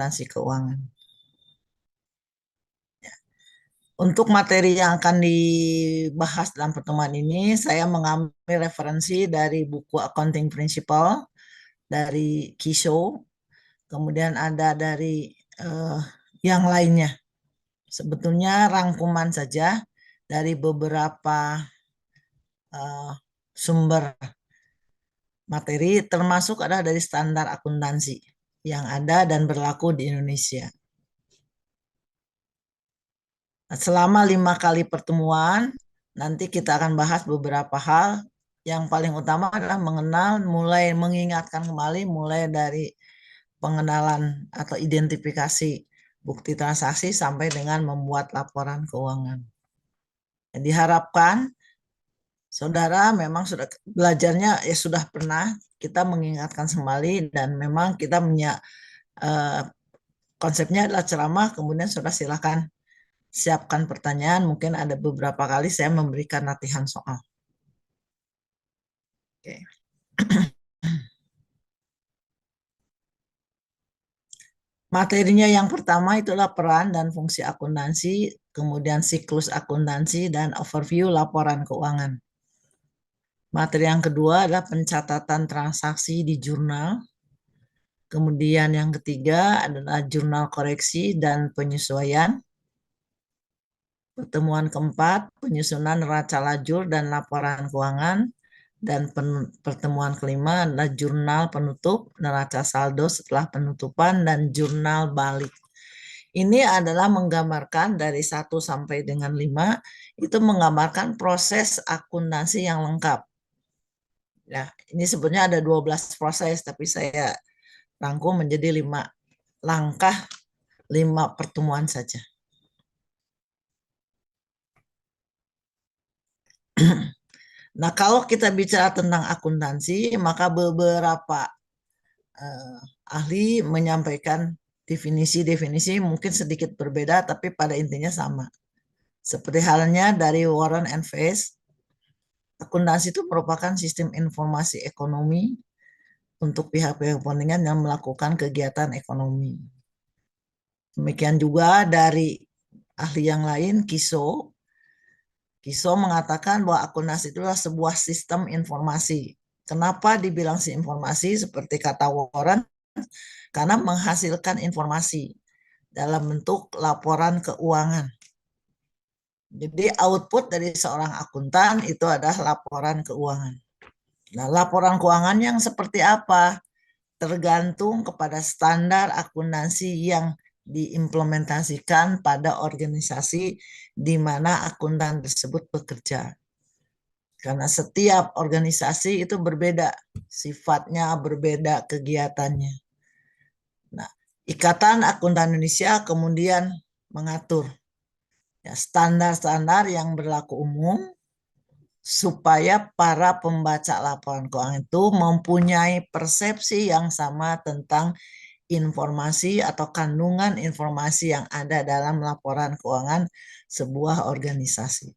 akuntansi keuangan. Untuk materi yang akan dibahas dalam pertemuan ini, saya mengambil referensi dari buku Accounting Principle dari Kisho, kemudian ada dari yang lainnya. Sebetulnya rangkuman saja dari beberapa sumber materi, termasuk adalah dari standar akuntansi yang ada dan berlaku di Indonesia. Selama 5 kali pertemuan, nanti kita akan bahas beberapa hal. Yang paling utama adalah mulai mengingatkan kembali, mulai dari pengenalan atau identifikasi bukti transaksi sampai dengan membuat laporan keuangan. Diharapkan saudara memang sudah belajarnya ya sudah pernah, kita mengingatkan kembali dan memang kita punya konsepnya adalah ceramah, kemudian saudara silakan siapkan pertanyaan, mungkin ada beberapa kali saya memberikan latihan soal. Oke. Materinya yang pertama itulah peran dan fungsi akuntansi, kemudian siklus akuntansi, dan overview laporan keuangan. Materi yang kedua adalah pencatatan transaksi di jurnal. Kemudian yang ketiga adalah jurnal koreksi dan penyesuaian. Pertemuan keempat, penyusunan neraca lajur dan laporan keuangan. Dan pertemuan kelima adalah jurnal penutup, neraca saldo setelah penutupan, dan jurnal balik. Ini adalah menggambarkan dari 1 sampai dengan 5, itu menggambarkan proses akuntansi yang lengkap. Ya, ini sebenarnya ada 12 proses, tapi saya rangkum menjadi 5 langkah, 5 pertemuan saja. Nah, kalau kita bicara tentang akuntansi, maka beberapa ahli menyampaikan definisi-definisi mungkin sedikit berbeda, tapi pada intinya sama. Seperti halnya dari Warren and Face, akuntansi itu merupakan sistem informasi ekonomi untuk pihak-pihak kepentingan yang melakukan kegiatan ekonomi. Demikian juga dari ahli yang lain, Kisho mengatakan bahwa akuntansi itulah sebuah sistem informasi. Kenapa dibilang sistem informasi? Seperti kata Warren, karena menghasilkan informasi dalam bentuk laporan keuangan. Jadi output dari seorang akuntan itu adalah laporan keuangan. Nah, laporan keuangan yang seperti apa? Tergantung kepada standar akuntansi yang diimplementasikan pada organisasi di mana akuntan tersebut bekerja. Karena setiap organisasi itu berbeda, sifatnya berbeda, kegiatannya. Nah, Ikatan Akuntan Indonesia kemudian mengatur ya, standar-standar yang berlaku umum supaya para pembaca laporan keuangan itu mempunyai persepsi yang sama tentang informasi atau kandungan informasi yang ada dalam laporan keuangan sebuah organisasi.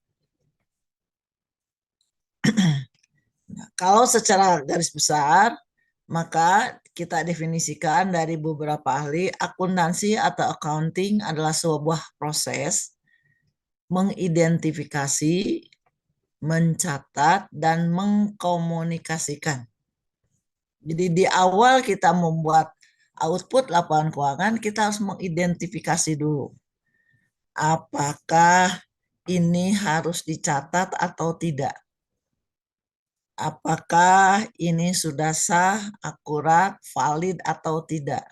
Nah, kalau secara garis besar, maka kita definisikan dari beberapa ahli, akuntansi atau accounting adalah sebuah proses mengidentifikasi, mencatat, dan mengkomunikasikan. Jadi di awal kita membuat output laporan keuangan, kita harus mengidentifikasi dulu. Apakah ini harus dicatat atau tidak? Apakah ini sudah sah, akurat, valid atau tidak?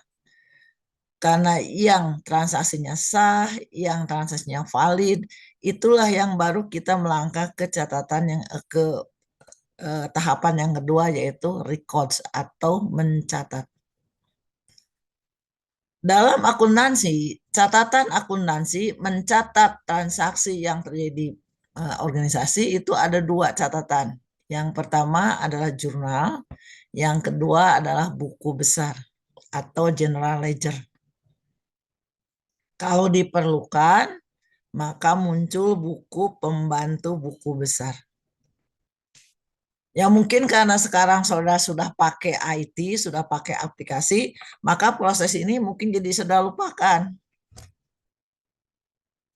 Karena yang transaksinya sah, yang transaksinya valid, itulah yang baru kita melangkah ke catatan yang ke tahapan yang kedua, yaitu records atau mencatat. Dalam akuntansi, catatan akuntansi mencatat transaksi yang terjadi organisasi itu ada 2 catatan. Yang pertama adalah jurnal, yang kedua adalah buku besar atau general ledger. Kalau diperlukan, maka muncul buku pembantu buku besar. Ya mungkin karena sekarang saudara sudah pakai IT, sudah pakai aplikasi, maka proses ini mungkin jadi sudah lupakan.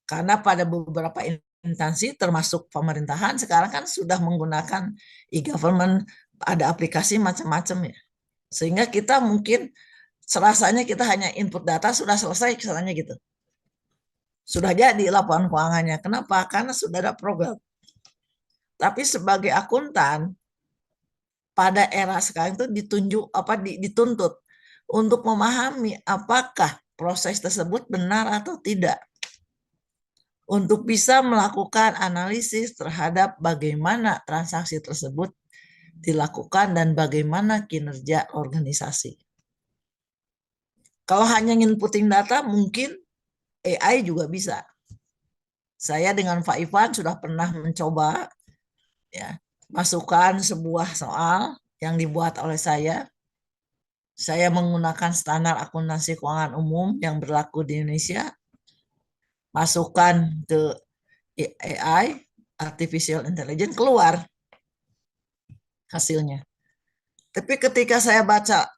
Karena pada beberapa instansi termasuk pemerintahan sekarang kan sudah menggunakan e-government, ada aplikasi macam-macam ya. Sehingga kita mungkin serasanya kita hanya input data sudah selesai kesannya gitu. Sudah jadi laporan keuangannya. Kenapa? Karena sudah ada program. Tapi sebagai akuntan pada era sekarang itu dituntut untuk memahami apakah proses tersebut benar atau tidak, untuk bisa melakukan analisis terhadap bagaimana transaksi tersebut dilakukan dan bagaimana kinerja organisasi. Kalau hanya inputting data mungkin AI juga bisa. Saya dengan Pak Ivan sudah pernah mencoba ya masukkan sebuah soal yang dibuat oleh saya. Saya menggunakan standar akuntansi keuangan umum yang berlaku di Indonesia, masukkan ke AI, artificial intelligence, keluar hasilnya. Tapi ketika saya baca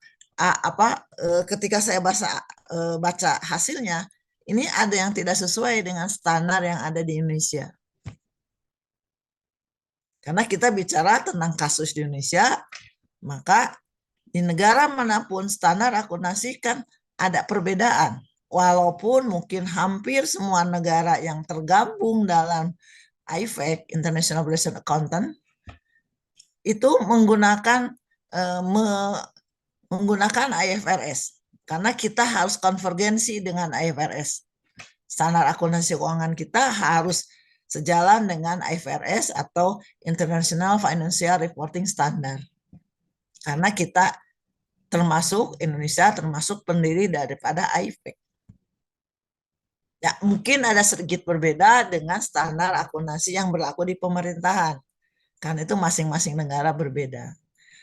ketika saya baca hasilnya, ini ada yang tidak sesuai dengan standar yang ada di Indonesia. Karena kita bicara tentang kasus di Indonesia, maka di negara manapun standar akuntansi kan ada perbedaan. Walaupun mungkin hampir semua negara yang tergabung dalam IFAC, International Federation Accountant, itu menggunakan IFRS. Karena kita harus konvergensi dengan IFRS. Standar akuntansi keuangan kita harus sejalan dengan IFRS atau International Financial Reporting Standard. Karena kita Indonesia termasuk pendiri daripada IFAC. Ya, mungkin ada sedikit berbeda dengan standar akuntansi yang berlaku di pemerintahan. Karena itu masing-masing negara berbeda.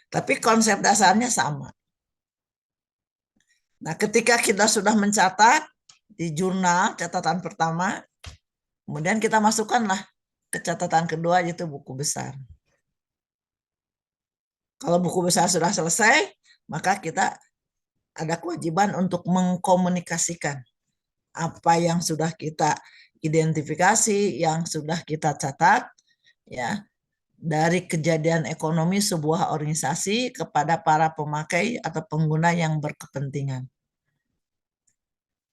Tapi konsep dasarnya sama. Nah, ketika kita sudah mencatat di jurnal catatan pertama, kemudian kita masukkanlah ke catatan kedua, yaitu buku besar. Kalau buku besar sudah selesai, maka kita ada kewajiban untuk mengkomunikasikan apa yang sudah kita identifikasi, yang sudah kita catat, ya, dari kejadian ekonomi sebuah organisasi kepada para pemakai atau pengguna yang berkepentingan.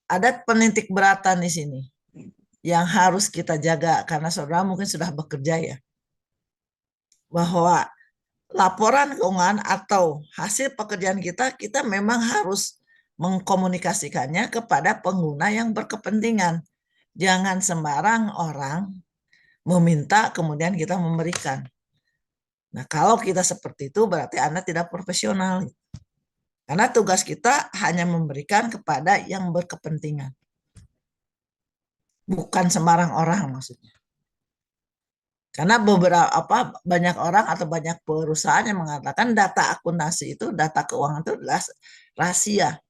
Ada penitik beratan di sini yang harus kita jaga karena saudara mungkin sudah bekerja ya, bahwa laporan keuangan atau hasil pekerjaan kita memang harus mengkomunikasikannya kepada pengguna yang berkepentingan. Jangan sembarang orang meminta kemudian kita memberikan. Nah, kalau kita seperti itu berarti Anda tidak profesional. Karena tugas kita hanya memberikan kepada yang berkepentingan. Bukan sembarang orang maksudnya. Karena banyak orang atau banyak perusahaan yang mengatakan data akuntansi itu, data keuangan itu adalah rahasia.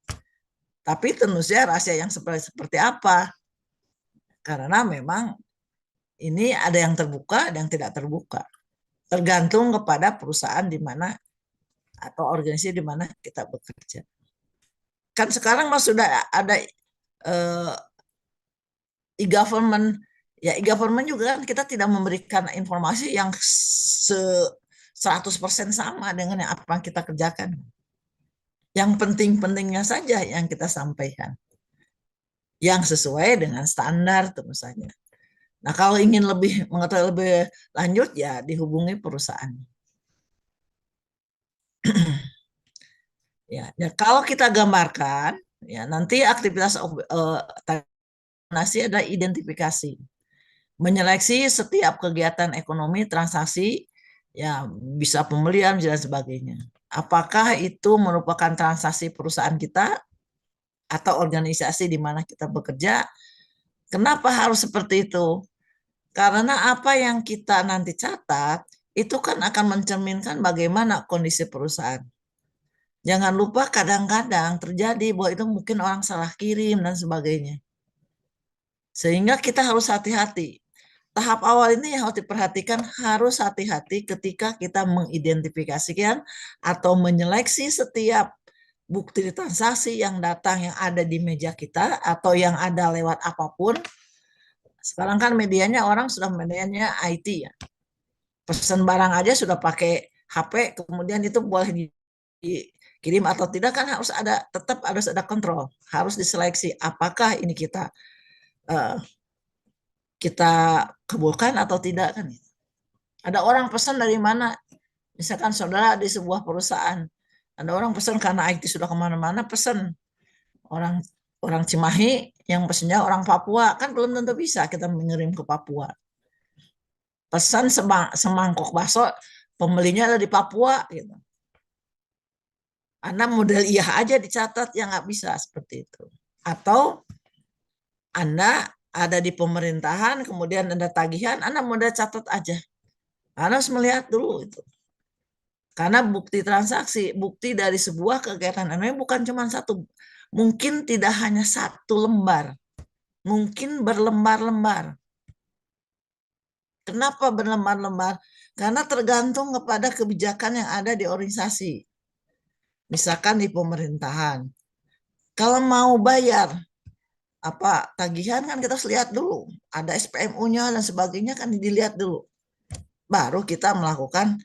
Tapi tentu saja rahasia yang seperti apa? Karena memang ini ada yang terbuka, ada yang tidak terbuka. Tergantung kepada perusahaan di mana atau organisasi di mana kita bekerja. Kan sekarang mas sudah ada e-government, ya e-government juga kan kita tidak memberikan informasi yang 100% sama dengan yang apa yang kita kerjakan. Yang penting-pentingnya saja yang kita sampaikan. Yang sesuai dengan standar tentu saja. Nah, kalau ingin mengetahui lebih lanjut ya dihubungi perusahaan. Ya, kalau kita gambarkan, ya nanti aktivitas akuntansi adalah identifikasi, menyeleksi setiap kegiatan ekonomi, transaksi, ya bisa pembelian dan sebagainya. Apakah itu merupakan transaksi perusahaan kita atau organisasi di mana kita bekerja? Kenapa harus seperti itu? Karena apa yang kita nanti catat itu kan akan mencerminkan bagaimana kondisi perusahaan. Jangan lupa kadang-kadang terjadi bahwa itu mungkin orang salah kirim dan sebagainya. Sehingga kita harus hati-hati. tahap awal ini yang harus diperhatikan, harus hati-hati ketika kita mengidentifikasikan atau menyeleksi setiap bukti transaksi yang datang yang ada di meja kita atau yang ada lewat apapun. Sekarang kan medianya orang sudah medianya IT ya. Pesan barang aja sudah pakai HP, kemudian itu boleh dikirim atau tidak kan tetap harus ada kontrol, harus diseleksi apakah ini uh, kita kabulkan atau tidak kan. Ada orang pesan dari mana? Misalkan saudara di sebuah perusahaan, ada orang pesan karena IT sudah kemana-mana pesan orang orang Cimahi yang pesannya orang Papua, kan belum tentu bisa kita mengirim ke Papua. Pesan semangkok bakso, pembelinya ada di Papua gitu. Anda model iya aja dicatat, yang nggak bisa seperti itu. Atau Anda ada di pemerintahan, kemudian ada tagihan, Anda model catat aja. Anda harus melihat dulu itu. Karena bukti transaksi, bukti dari sebuah kegiatan Anda bukan cuma satu. Mungkin tidak hanya satu lembar. Mungkin berlembar-lembar. Kenapa berlembar-lembar? Karena tergantung kepada kebijakan yang ada di organisasi. Misalkan di pemerintahan. Kalau mau bayar tagihan kan kita harus lihat dulu. Ada SPMU-nya dan sebagainya kan dilihat dulu. Baru kita melakukan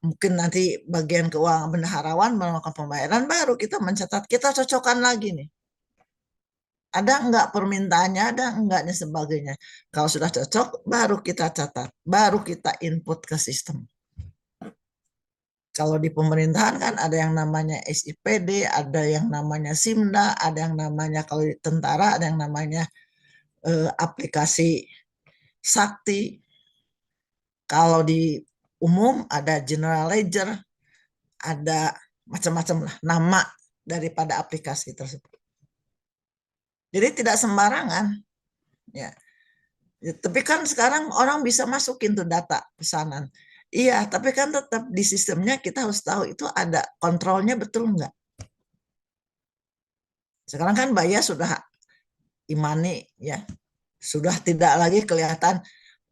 mungkin nanti bagian keuangan bendaharawan melakukan pembayaran, baru kita mencatat, kita cocokkan lagi nih. Ada enggak permintaannya, ada enggaknya sebagainya. Kalau sudah cocok, baru kita catat, baru kita input ke sistem. Kalau di pemerintahan kan ada yang namanya SIPD, ada yang namanya SIMDA, ada yang namanya kalau di tentara ada yang namanya aplikasi Sakti. Kalau di umum ada General Ledger, ada macam-macam lah nama daripada aplikasi tersebut. Jadi tidak sembarangan, ya. Tapi kan sekarang orang bisa masukin tuh data pesanan. Iya, tapi kan tetap di sistemnya kita harus tahu itu ada kontrolnya betul enggak. Sekarang kan Baya sudah imani ya, sudah tidak lagi kelihatan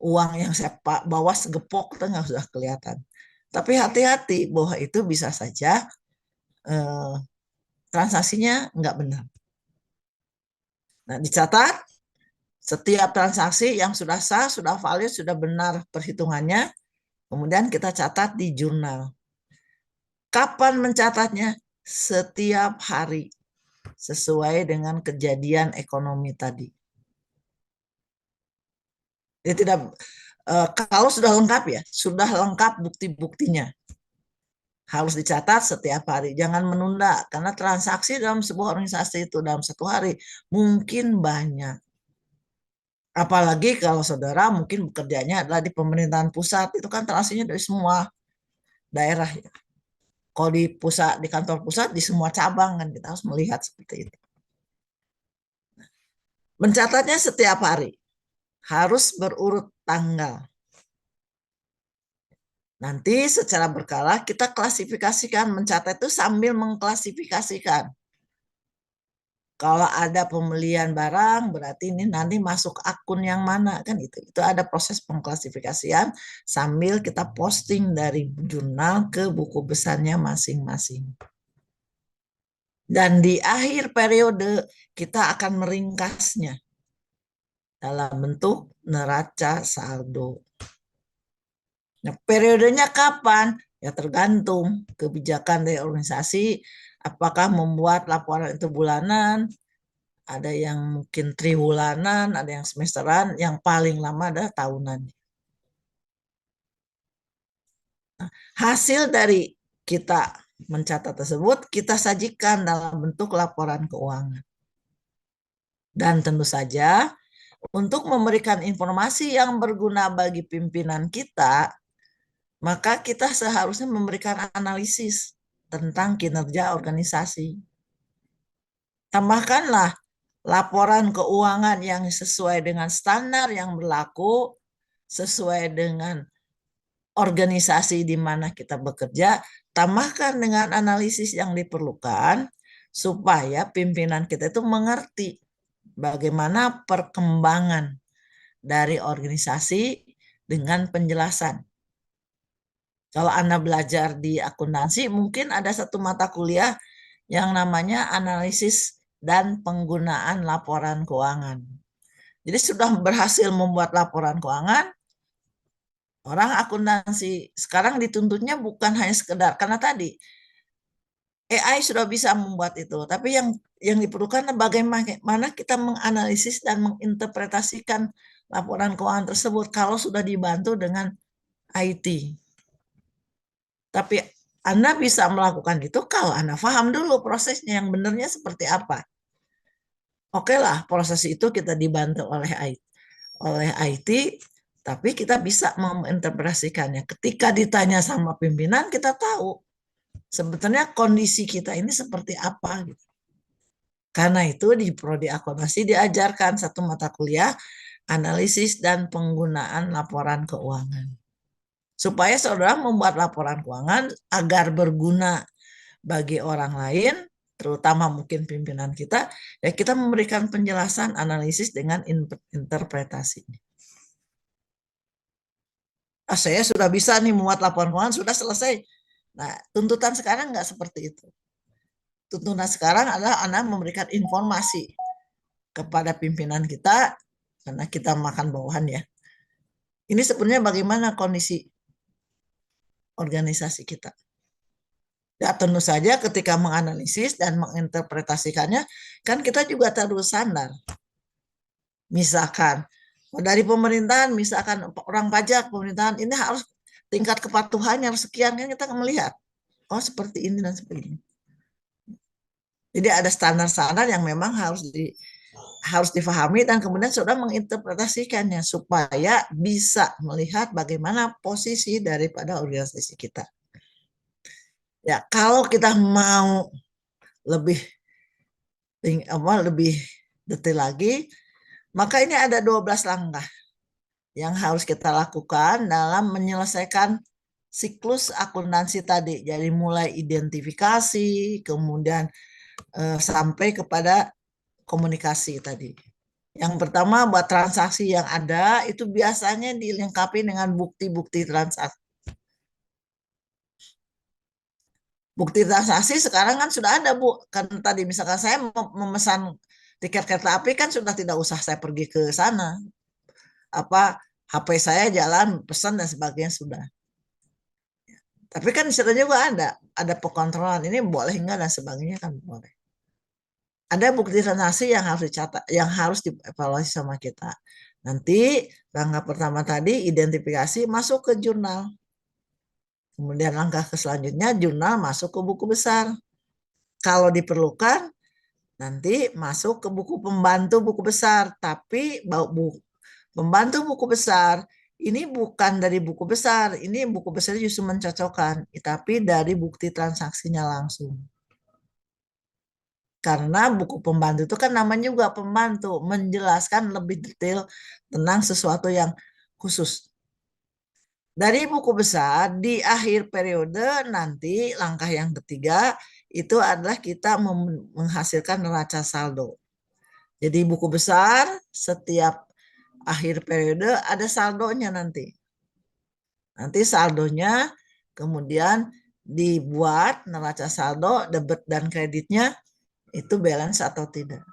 uang yang saya bawa segepok itu nggak sudah kelihatan. Tapi hati-hati bahwa itu bisa saja transaksinya nggak benar. Nah, dicatat setiap transaksi yang sudah sah, sudah valid, sudah benar perhitungannya, kemudian kita catat di jurnal. Kapan mencatatnya? Setiap hari, sesuai dengan kejadian ekonomi tadi. Jadi tidak, kalau sudah lengkap ya, sudah lengkap bukti-buktinya, harus dicatat setiap hari, jangan menunda, karena transaksi dalam sebuah organisasi itu dalam satu hari mungkin banyak. Apalagi kalau saudara mungkin bekerjanya adalah di pemerintahan pusat, itu kan transaksinya dari semua daerah ya. Kalau di pusat, di kantor pusat, di semua cabang kan kita harus melihat seperti itu. Mencatatnya setiap hari, harus berurut tanggal. Nanti secara berkala kita klasifikasikan, mencatat itu sambil mengklasifikasikan. Kalau ada pembelian barang, berarti ini nanti masuk akun yang mana kan itu. Itu ada proses pengklasifikasian sambil kita posting dari jurnal ke buku besarnya masing-masing. Dan di akhir periode kita akan meringkasnya dalam bentuk neraca saldo. Nah, periodenya kapan? Ya tergantung kebijakan dari organisasi, apakah membuat laporan itu bulanan, ada yang mungkin triwulanan, ada yang semesteran, yang paling lama adalah tahunan. Nah, hasil dari kita mencatat tersebut, kita sajikan dalam bentuk laporan keuangan. Dan tentu saja, untuk memberikan informasi yang berguna bagi pimpinan kita, maka kita seharusnya memberikan analisis tentang kinerja organisasi. Tambahkanlah laporan keuangan yang sesuai dengan standar yang berlaku, sesuai dengan organisasi di mana kita bekerja, tambahkan dengan analisis yang diperlukan, supaya pimpinan kita itu mengerti bagaimana perkembangan dari organisasi dengan penjelasan. Kalau Anda belajar di akuntansi, mungkin ada satu mata kuliah yang namanya analisis dan penggunaan laporan keuangan. Jadi sudah berhasil membuat laporan keuangan, orang akuntansi sekarang dituntutnya bukan hanya sekedar, karena tadi AI sudah bisa membuat itu, tapi yang diperlukan bagaimana kita menganalisis dan menginterpretasikan laporan keuangan tersebut kalau sudah dibantu dengan IT. Tapi Anda bisa melakukan itu kalau Anda paham dulu prosesnya yang benarnya seperti apa. Oke lah, proses itu kita dibantu oleh IT, tapi kita bisa menginterpretasikannya. Ketika ditanya sama pimpinan, kita tahu sebetulnya kondisi kita ini seperti apa. Gitu. Karena itu di prodi akuntansi diajarkan satu mata kuliah analisis dan penggunaan laporan keuangan. Supaya saudara membuat laporan keuangan agar berguna bagi orang lain, terutama mungkin pimpinan kita, ya kita memberikan penjelasan analisis dengan interpretasi. Saya sudah bisa nih membuat laporan keuangan, sudah selesai. Nah, tuntutan sekarang nggak seperti itu. Tuntutan sekarang adalah Anda memberikan informasi kepada pimpinan kita, karena kita makan bawahan ya. Ini sebenarnya bagaimana kondisi organisasi kita. Ya tentu saja ketika menganalisis dan menginterpretasikannya, kan kita juga terus sadar. Misalkan dari pemerintahan, misalkan orang pajak pemerintahan ini harus tingkat kepatuhannya harus sekian, kan kita melihat oh seperti ini dan seperti ini. Jadi ada standar-standar yang memang harus difahami dan kemudian sudah menginterpretasikannya supaya bisa melihat bagaimana posisi daripada organisasi kita. Ya, kalau kita mau lebih lebih detail lagi, maka ini ada 12 langkah yang harus kita lakukan dalam menyelesaikan siklus akuntansi tadi. Jadi mulai identifikasi, kemudian sampai kepada komunikasi tadi. Yang pertama buat transaksi yang ada itu biasanya dilengkapi dengan bukti-bukti transaksi. Bukti transaksi sekarang kan sudah ada, Bu. Kan tadi misalkan saya memesan tiket kereta api kan sudah tidak usah saya pergi ke sana. HP saya jalan pesan dan sebagainya sudah. Tapi kan di juga ada pengontrolan ini boleh enggak dan sebagainya kan boleh. Ada bukti transaksi yang harus dicatat, yang harus dievaluasi sama kita. Nanti langkah pertama tadi identifikasi masuk ke jurnal. Kemudian langkah selanjutnya jurnal masuk ke buku besar. Kalau diperlukan nanti masuk ke buku pembantu buku besar. Tapi pembantu buku besar ini bukan dari buku besar. Ini buku besar justru mencocokkan. Tapi dari bukti transaksinya langsung. Karena buku pembantu itu kan namanya juga pembantu. Menjelaskan lebih detail tentang sesuatu yang khusus. Dari buku besar, di akhir periode nanti langkah yang ketiga itu adalah kita menghasilkan neraca saldo. Jadi buku besar setiap akhir periode ada saldonya nanti. Nanti saldonya kemudian dibuat neraca saldo, debit dan kreditnya itu balance atau tidak.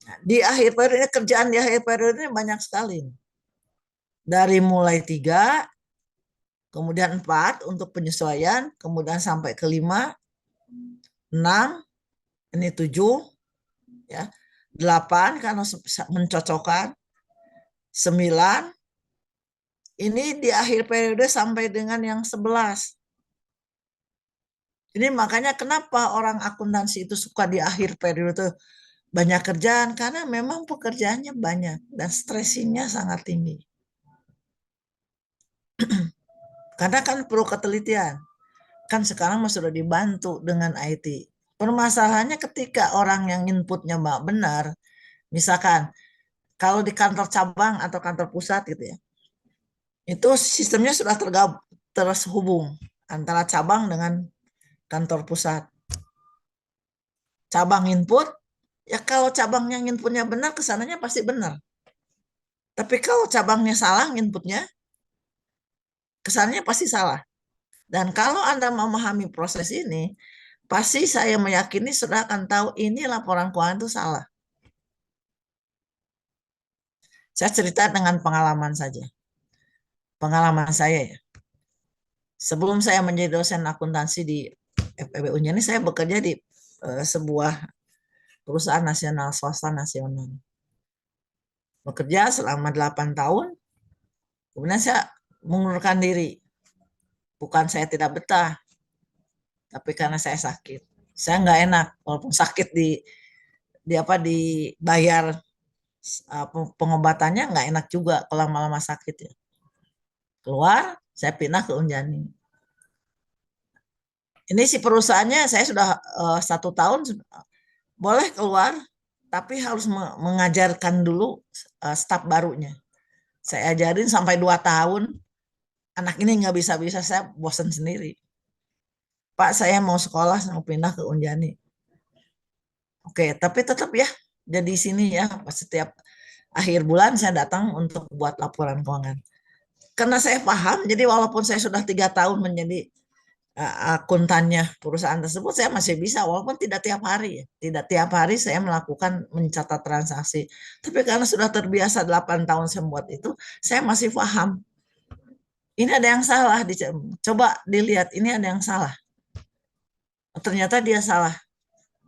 Nah, di akhir periode, kerjaan di akhir periode ini banyak sekali. Dari mulai 3, kemudian 4 untuk penyesuaian, kemudian sampai ke 5, 6, ini 7, ya, 8 karena mencocokkan, 9, ini di akhir periode sampai dengan yang 11. Ini makanya kenapa orang akuntansi itu suka di akhir periode banyak kerjaan, karena memang pekerjaannya banyak dan stressingnya sangat tinggi. Karena kan perlu ketelitian. Kan sekarang sudah dibantu dengan IT. Permasalahannya ketika orang yang inputnya benar, misalkan kalau di kantor cabang atau kantor pusat gitu ya, itu sistemnya sudah terhubung antara cabang dengan kantor pusat. Cabang input, ya kalau cabang yang inputnya benar, kesananya pasti benar. Tapi kalau cabangnya salah inputnya, kesannya pasti salah. Dan kalau Anda memahami proses ini, pasti saya meyakini sudah akan tahu ini laporan keuangan itu salah. Saya cerita dengan pengalaman saja. Pengalaman saya ya. Sebelum saya menjadi dosen akuntansi di FEB Unjani, saya bekerja di sebuah perusahaan nasional, swasta nasional. Bekerja selama 8 tahun, kemudian saya mengundurkan diri. Bukan saya tidak betah, tapi karena saya sakit. Saya nggak enak, walaupun sakit di apa dibayar pengobatannya nggak enak juga kalau lama-lama sakit ya. Keluar, saya pindah ke Unjani. Ini si perusahaannya saya sudah 1 tahun boleh keluar, tapi harus mengajarkan dulu staf barunya. Saya ajarin sampai 2 tahun, anak ini nggak bisa-bisa, saya bosan sendiri. Pak, saya mau sekolah, mau pindah ke Unjani. Oke, tapi tetap ya, jadi sini ya, setiap akhir bulan saya datang untuk buat laporan keuangan. Karena saya paham, jadi walaupun saya sudah 3 tahun menjadi akuntannya perusahaan tersebut, saya masih bisa, walaupun tidak tiap hari ya. Tidak tiap hari saya melakukan mencatat transaksi. Tapi karena sudah terbiasa 8 tahun saya buat itu, saya masih paham. Ini ada yang salah, coba dilihat, ini ada yang salah. Ternyata dia salah,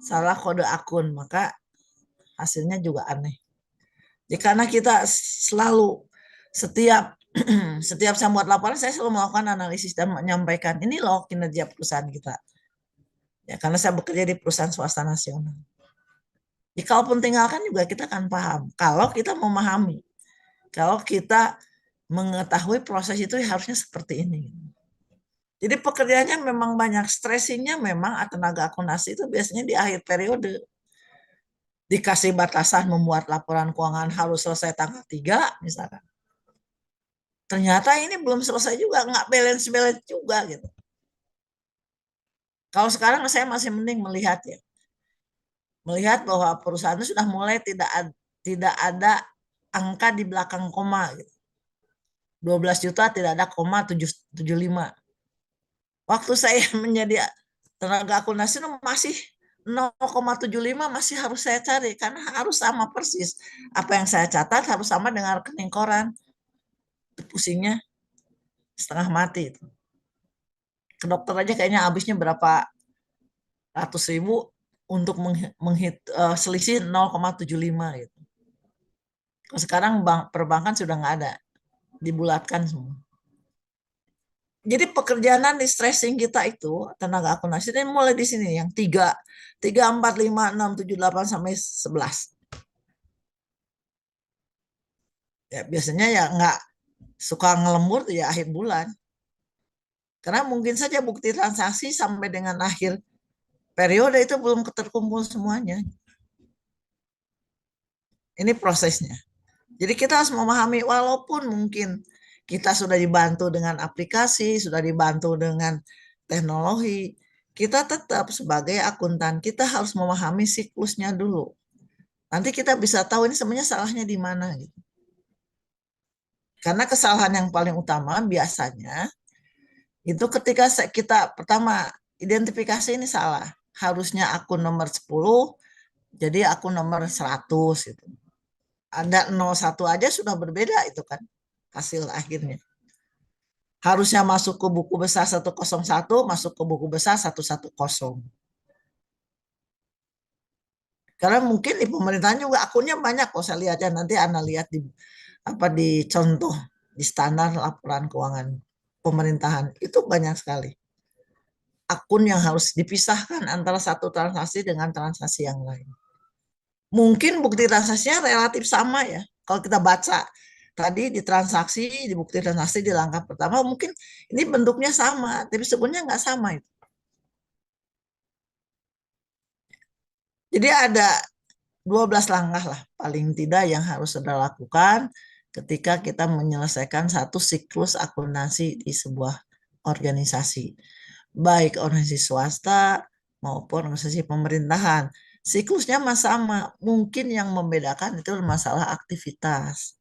salah kode akun, maka hasilnya juga aneh. Ya, karena kita selalu setiap setiap saya buat laporan, saya selalu melakukan analisis dan menyampaikan ini loh kinerja perusahaan kita. Ya, karena saya bekerja di perusahaan swasta nasional. Ya, kalaupun tinggalkan juga kita akan paham. Kalau kita memahami, kalau kita mengetahui proses itu harusnya seperti ini. Jadi pekerjaannya memang banyak, stressingnya memang tenaga akuntansi itu biasanya di akhir periode. Dikasih batasan membuat laporan keuangan harus selesai tanggal 3 misalkan. Ternyata ini belum selesai juga, nggak balance-balance juga gitu. Kalau sekarang saya masih mending melihat ya, melihat bahwa perusahaan itu sudah mulai tidak ada angka di belakang koma gitu. 12 juta tidak ada koma 775. Waktu saya menjadi tenaga akuntansi masih 0,75 masih harus saya cari karena harus sama persis. Apa yang saya catat harus sama dengan rekening koran. Pusingnya setengah mati itu. Ke dokter aja kayaknya habisnya berapa ratus ribu untuk selisih 0,75 gitu. Kalau sekarang perbankan sudah nggak ada, dibulatkan semua. Jadi pekerjaan di stressing kita itu tenaga akuntansi ini mulai di sini yang 3, 3, 4, 5, 6, 7, 8 sampai 11. Ya biasanya ya nggak suka ngelembur ya akhir bulan. Karena mungkin saja bukti transaksi sampai dengan akhir periode itu belum terkumpul semuanya. Ini prosesnya. Jadi kita harus memahami walaupun mungkin kita sudah dibantu dengan aplikasi, sudah dibantu dengan teknologi, kita tetap sebagai akuntan, kita harus memahami siklusnya dulu. Nanti kita bisa tahu ini sebenarnya salahnya di mana gitu. Karena kesalahan yang paling utama biasanya itu ketika kita pertama identifikasi ini salah. Harusnya akun nomor 10 jadi akun nomor 100 gitu. Ada 01 aja sudah berbeda itu kan hasil akhirnya. Harusnya masuk ke buku besar 101, masuk ke buku besar 110. Karena mungkin di pemerintahan juga akunnya banyak kok saya lihat ya, nanti Anda lihat di contoh di standar laporan keuangan pemerintahan itu banyak sekali akun yang harus dipisahkan antara satu transaksi dengan transaksi yang lain. Mungkin bukti transaksinya relatif sama ya. Kalau kita baca tadi di transaksi, di bukti transaksi di langkah pertama, mungkin ini bentuknya sama, tapi sebenarnya nggak sama itu. Jadi ada 12 langkah lah paling tidak yang harus Saudara lakukan ketika kita menyelesaikan satu siklus akuntansi di sebuah organisasi. Baik organisasi swasta maupun organisasi pemerintahan. Siklusnya sama, mungkin yang membedakan itu masalah aktivitas.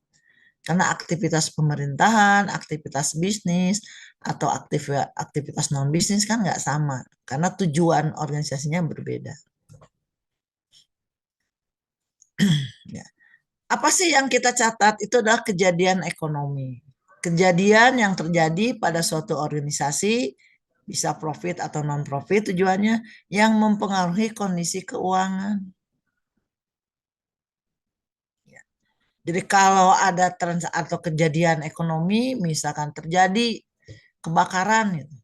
Karena aktivitas pemerintahan, aktivitas bisnis, atau aktivitas non-bisnis kan nggak sama. Karena tujuan organisasinya berbeda. Ya. Apa sih yang kita catat? Itu adalah kejadian ekonomi. Kejadian yang terjadi pada suatu organisasi, bisa profit atau non-profit tujuannya, yang mempengaruhi kondisi keuangan. Ya. Jadi kalau ada atau kejadian ekonomi, misalkan terjadi kebakaran, gitu,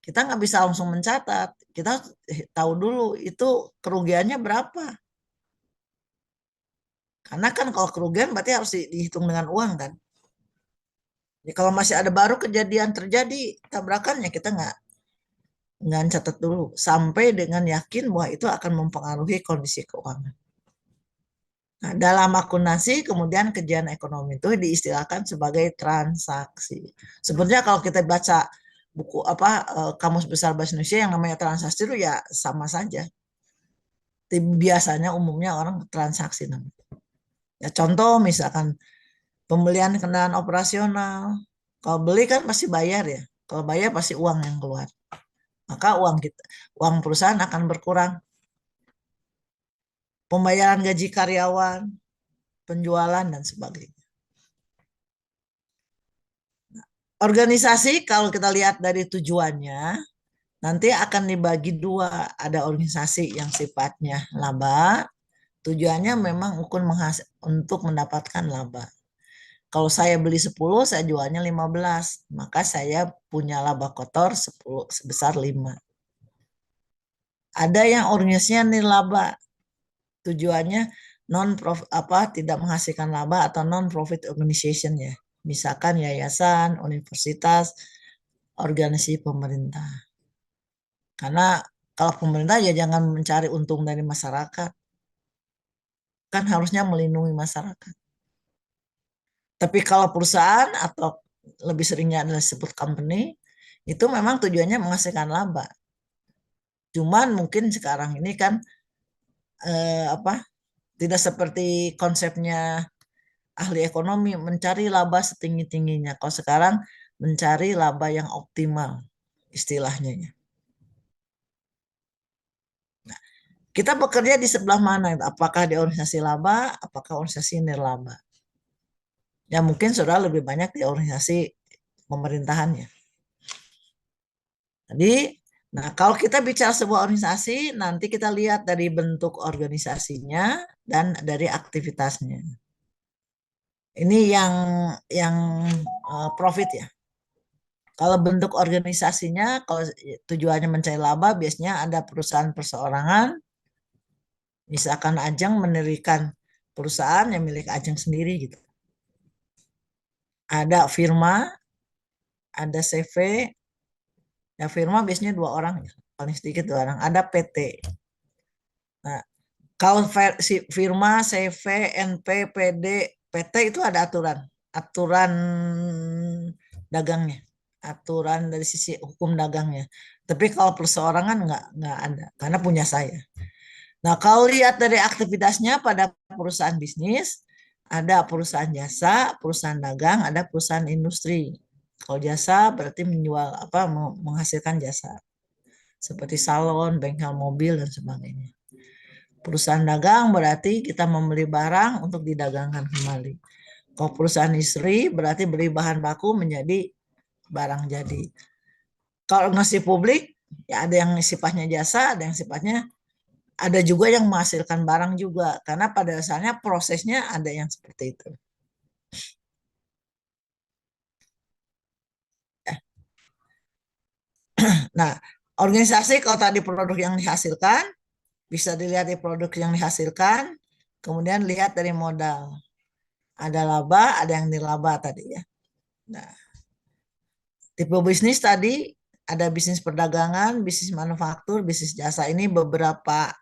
kita nggak bisa langsung mencatat. Kita tahu dulu itu kerugiannya berapa. Karena kan kalau kerugian berarti harus dihitung dengan uang kan. Jadi kalau masih ada baru kejadian terjadi tabrakannya, kita nggak catat dulu sampai dengan yakin bahwa itu akan mempengaruhi kondisi keuangan. Nah, dalam akuntansi kemudian kejadian ekonomi itu diistilahkan sebagai transaksi. Sebenarnya kalau kita baca buku Kamus Besar Bahasa Indonesia yang namanya transaksi itu ya sama saja. Biasanya umumnya orang transaksi namanya. Ya contoh misalkan pembelian kendaraan operasional. Kalau beli kan pasti bayar ya. Kalau bayar pasti uang yang keluar. Maka uang perusahaan akan berkurang. Pembayaran gaji karyawan, penjualan dan sebagainya. Organisasi kalau kita lihat dari tujuannya, nanti akan dibagi dua. Ada organisasi yang sifatnya laba, tujuannya memang untuk mendapatkan laba. Kalau saya beli 10, saya jualnya 15, maka saya punya laba kotor 10 sebesar 5. Ada yang organisasinya nirlaba, tujuannya tidak menghasilkan laba atau non profit organization ya. Misalkan yayasan, universitas, organisasi pemerintah. Karena kalau pemerintah ya jangan mencari untung dari masyarakat. Kan harusnya melindungi masyarakat. Tapi kalau perusahaan atau lebih seringnya adalah disebut company, itu memang tujuannya menghasilkan laba. Cuman mungkin sekarang ini kan tidak seperti konsepnya ahli ekonomi mencari laba setinggi-tingginya. Kalau sekarang mencari laba yang optimal istilahnya. Nah, kita bekerja di sebelah mana? Apakah di organisasi laba, apakah organisasi nirlaba? Ya mungkin saudara lebih banyak di organisasi pemerintahannya. Jadi, nah kalau kita bicara sebuah organisasi, nanti kita lihat dari bentuk organisasinya dan dari aktivitasnya. Ini yang profit ya. Kalau bentuk organisasinya, kalau tujuannya mencari laba, biasanya ada perusahaan perseorangan, misalkan Ajeng mendirikan perusahaan yang milik Ajeng sendiri gitu. Ada firma, ada CV, ya firma biasanya 2 orang, paling sedikit 2 orang. Ada PT. Nah, kalau firma, CV, NP, PD, PT itu ada aturan dagangnya, aturan dari sisi hukum dagangnya. Tapi kalau perseorangan nggak ada, karena punya saya. Nah, kalau lihat dari aktivitasnya pada perusahaan bisnis, ada perusahaan jasa, perusahaan dagang, ada perusahaan industri. Kalau jasa berarti menjual menghasilkan jasa seperti salon, bengkel mobil dan sebagainya. Perusahaan dagang berarti kita membeli barang untuk didagangkan kembali. Kalau perusahaan industri berarti beli bahan baku menjadi barang jadi. Kalau ngasih publik, ya ada yang sifatnya jasa, ada yang sifatnya ada juga yang menghasilkan barang juga. Karena pada dasarnya prosesnya ada yang seperti itu. Nah, organisasi kalau tadi produk yang dihasilkan, bisa dilihat di produk yang dihasilkan, kemudian lihat dari modal. Ada laba, ada yang nirlaba tadi ya. Nah, tipe bisnis tadi ada bisnis perdagangan, bisnis manufaktur, bisnis jasa. Ini beberapa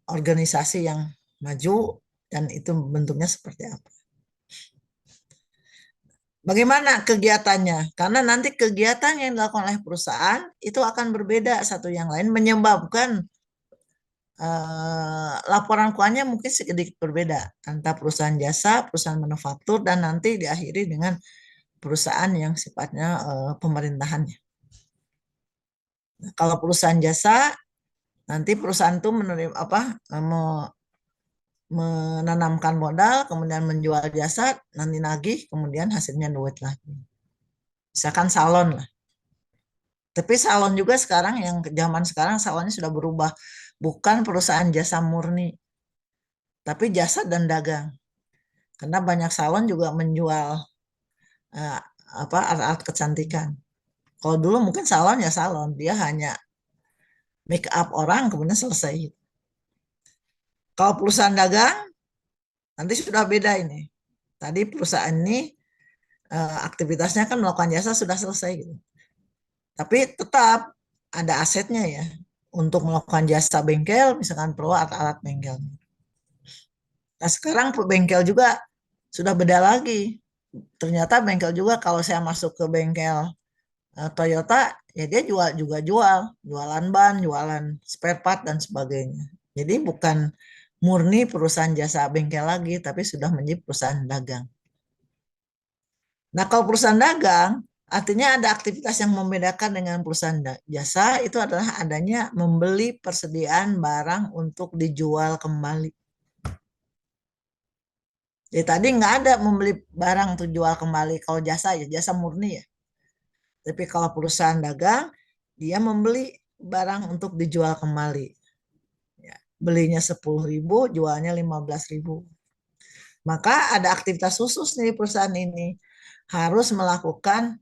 organisasi yang maju dan itu bentuknya seperti apa. Bagaimana kegiatannya? Karena nanti kegiatan yang dilakukan oleh perusahaan itu akan berbeda satu yang lain menyebabkan laporan keuangannya mungkin sedikit berbeda antara perusahaan jasa, perusahaan manufaktur, dan nanti diakhiri dengan perusahaan yang sifatnya pemerintahannya. Nah, kalau perusahaan jasa, nanti perusahaan itu menerima menanamkan modal, kemudian menjual jasa, nanti nagih, kemudian hasilnya duit lagi. Misalkan salon lah. Tapi salon juga sekarang, yang zaman sekarang salonnya sudah berubah. Bukan perusahaan jasa murni, tapi jasa dan dagang. Karena banyak salon juga menjual eh, alat-alat kecantikan. Kalau dulu mungkin salon ya salon, dia hanya make up orang kemudian selesai. Kalau perusahaan dagang nanti sudah beda ini. Tadi perusahaan ini aktivitasnya kan melakukan jasa sudah selesai gitu. Tapi tetap ada asetnya ya untuk melakukan jasa bengkel, misalkan perlu alat-alat bengkel. Nah sekarang bengkel juga sudah beda lagi. Ternyata bengkel juga kalau saya masuk ke bengkel Toyota, ya dia jualan ban, jualan spare part dan sebagainya. Jadi bukan murni perusahaan jasa bengkel lagi, tapi sudah menjadi perusahaan dagang. Nah, kalau perusahaan dagang, artinya ada aktivitas yang membedakan dengan perusahaan jasa, itu adalah adanya membeli persediaan barang untuk dijual kembali. Jadi tadi nggak ada membeli barang untuk jual kembali. Kalau jasa ya jasa murni ya. Tapi kalau perusahaan dagang, dia membeli barang untuk dijual kembali. Ya, belinya 10.000, jualnya 15.000. Maka ada aktivitas khusus nih perusahaan ini. Harus melakukan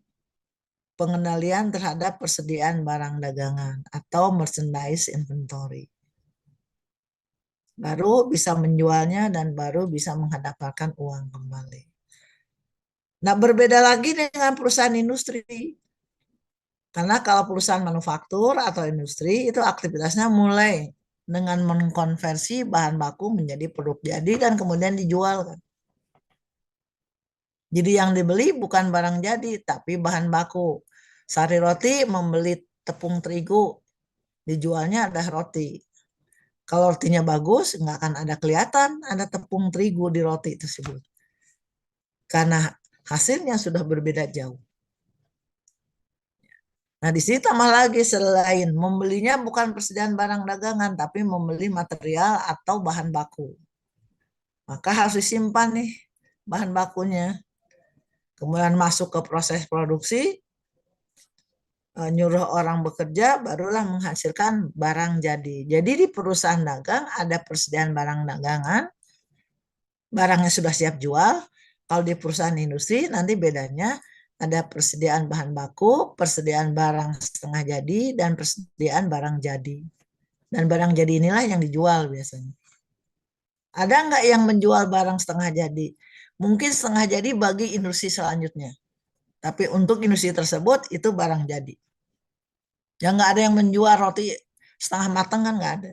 pengendalian terhadap persediaan barang dagangan atau merchandise inventory. Baru bisa menjualnya dan baru bisa menghadapkan uang kembali. Nah, berbeda lagi dengan perusahaan industri. Karena kalau perusahaan manufaktur atau industri itu aktivitasnya mulai dengan mengkonversi bahan baku menjadi produk jadi dan kemudian dijual kan. Jadi yang dibeli bukan barang jadi tapi bahan baku. Sari roti membeli tepung terigu, dijualnya ada roti. Kalau rotinya bagus nggak akan ada kelihatan ada tepung terigu di roti tersebut. Karena hasilnya sudah berbeda jauh. Nah, di sini tambah lagi selain membelinya bukan persediaan barang dagangan, tapi membeli material atau bahan baku. Maka harus disimpan nih bahan bakunya. Kemudian masuk ke proses produksi, nyuruh orang bekerja, barulah menghasilkan barang jadi. Jadi di perusahaan dagang ada persediaan barang dagangan, barangnya sudah siap jual. Kalau di perusahaan industri nanti bedanya ada persediaan bahan baku, persediaan barang setengah jadi, dan persediaan barang jadi. Dan barang jadi inilah yang dijual biasanya. Ada nggak yang menjual barang setengah jadi? Mungkin setengah jadi bagi industri selanjutnya. Tapi untuk industri tersebut itu barang jadi. Yang nggak ada yang menjual roti setengah matang kan nggak ada.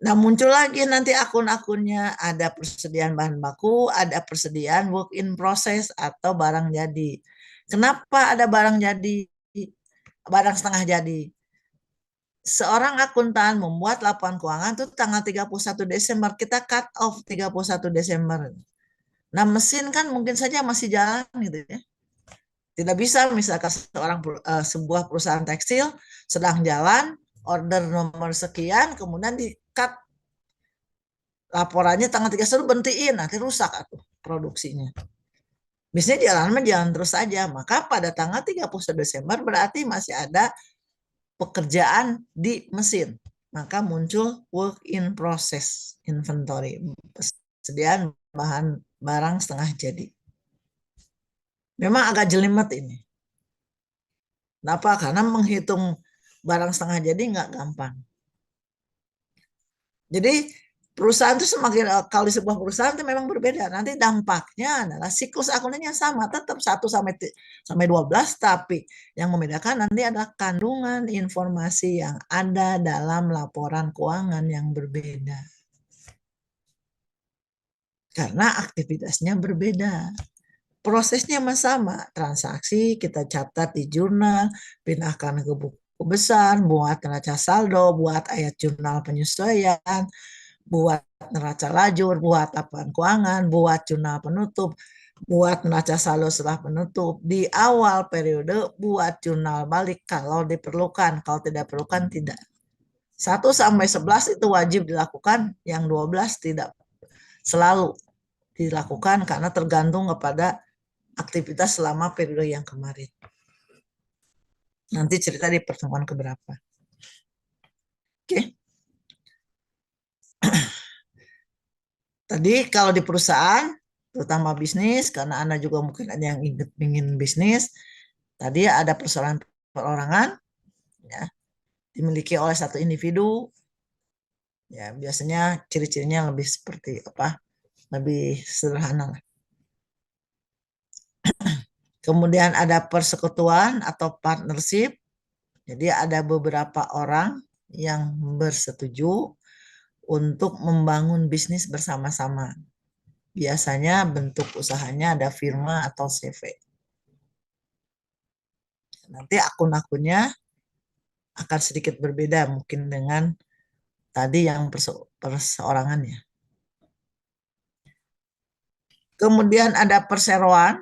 Nah, muncul lagi nanti akun-akunnya, ada persediaan bahan baku, ada persediaan work in process atau barang jadi. Kenapa ada barang jadi, barang setengah jadi? Seorang akuntan membuat laporan keuangan itu tanggal 31 Desember, kita cut off 31 Desember. Nah, mesin kan mungkin saja masih jalan gitu ya. Tidak bisa misalkan sebuah perusahaan tekstil sedang jalan, order nomor sekian, kemudian di-cut laporannya tanggal 31 berhentiin, nanti rusak atuh produksinya. Biasanya jalan terus saja. Maka pada tanggal 31 Desember berarti masih ada pekerjaan di mesin. Maka muncul work in process inventory, persediaan bahan barang setengah jadi. Memang agak jelimet ini. Kenapa? Karena menghitung barang setengah jadi nggak gampang. Jadi perusahaan itu semakin, kalau di sebuah perusahaan itu memang berbeda. Nanti dampaknya adalah siklus akuntansinya sama, tetap 1 sampai 12, tapi yang membedakan nanti adalah kandungan informasi yang ada dalam laporan keuangan yang berbeda. Karena aktivitasnya berbeda. Prosesnya sama, transaksi kita catat di jurnal, pindahkan ke buku cukup besar, buat neraca saldo, buat ayat jurnal penyesuaian, buat neraca lajur, buat laporan keuangan, buat jurnal penutup, buat neraca saldo setelah penutup. Di awal periode buat jurnal balik kalau diperlukan, kalau tidak diperlukan tidak. 1 sampai 11 itu wajib dilakukan, yang 12 tidak selalu dilakukan karena tergantung kepada aktivitas selama periode yang kemarin. Nanti cerita di pertemuan keberapa. Oke. Tadi kalau di perusahaan, terutama bisnis, karena Anda juga mungkin ada yang ingin bisnis, tadi ada persoalan perorangan, ya, dimiliki oleh satu individu, ya biasanya ciri-cirinya lebih seperti apa? Lebih sederhana lah. Kemudian ada persekutuan atau partnership. Jadi ada beberapa orang yang bersetuju untuk membangun bisnis bersama-sama. Biasanya bentuk usahanya ada firma atau CV. Nanti akun-akunnya akan sedikit berbeda mungkin dengan tadi yang perseorangan ya. Kemudian ada perseroan,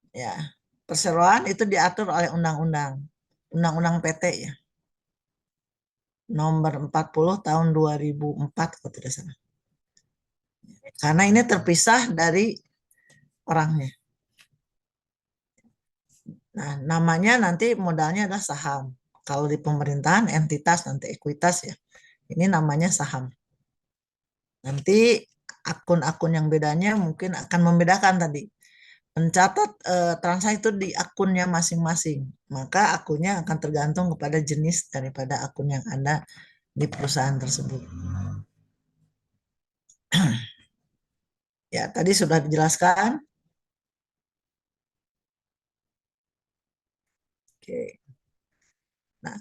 ya. Perseroan itu diatur oleh undang-undang PT ya. Nomor 40 tahun 2004 kalau tidak salah. Karena ini terpisah dari orangnya. Nah, namanya nanti modalnya adalah saham. Kalau di pemerintahan entitas nanti ekuitas ya. Ini namanya saham. Nanti akun-akun yang bedanya mungkin akan membedakan tadi. Mencatat transaksi itu di akunnya masing-masing. Maka akunnya akan tergantung kepada jenis daripada akun yang ada di perusahaan tersebut. Ya, tadi sudah dijelaskan. Oke. Nah,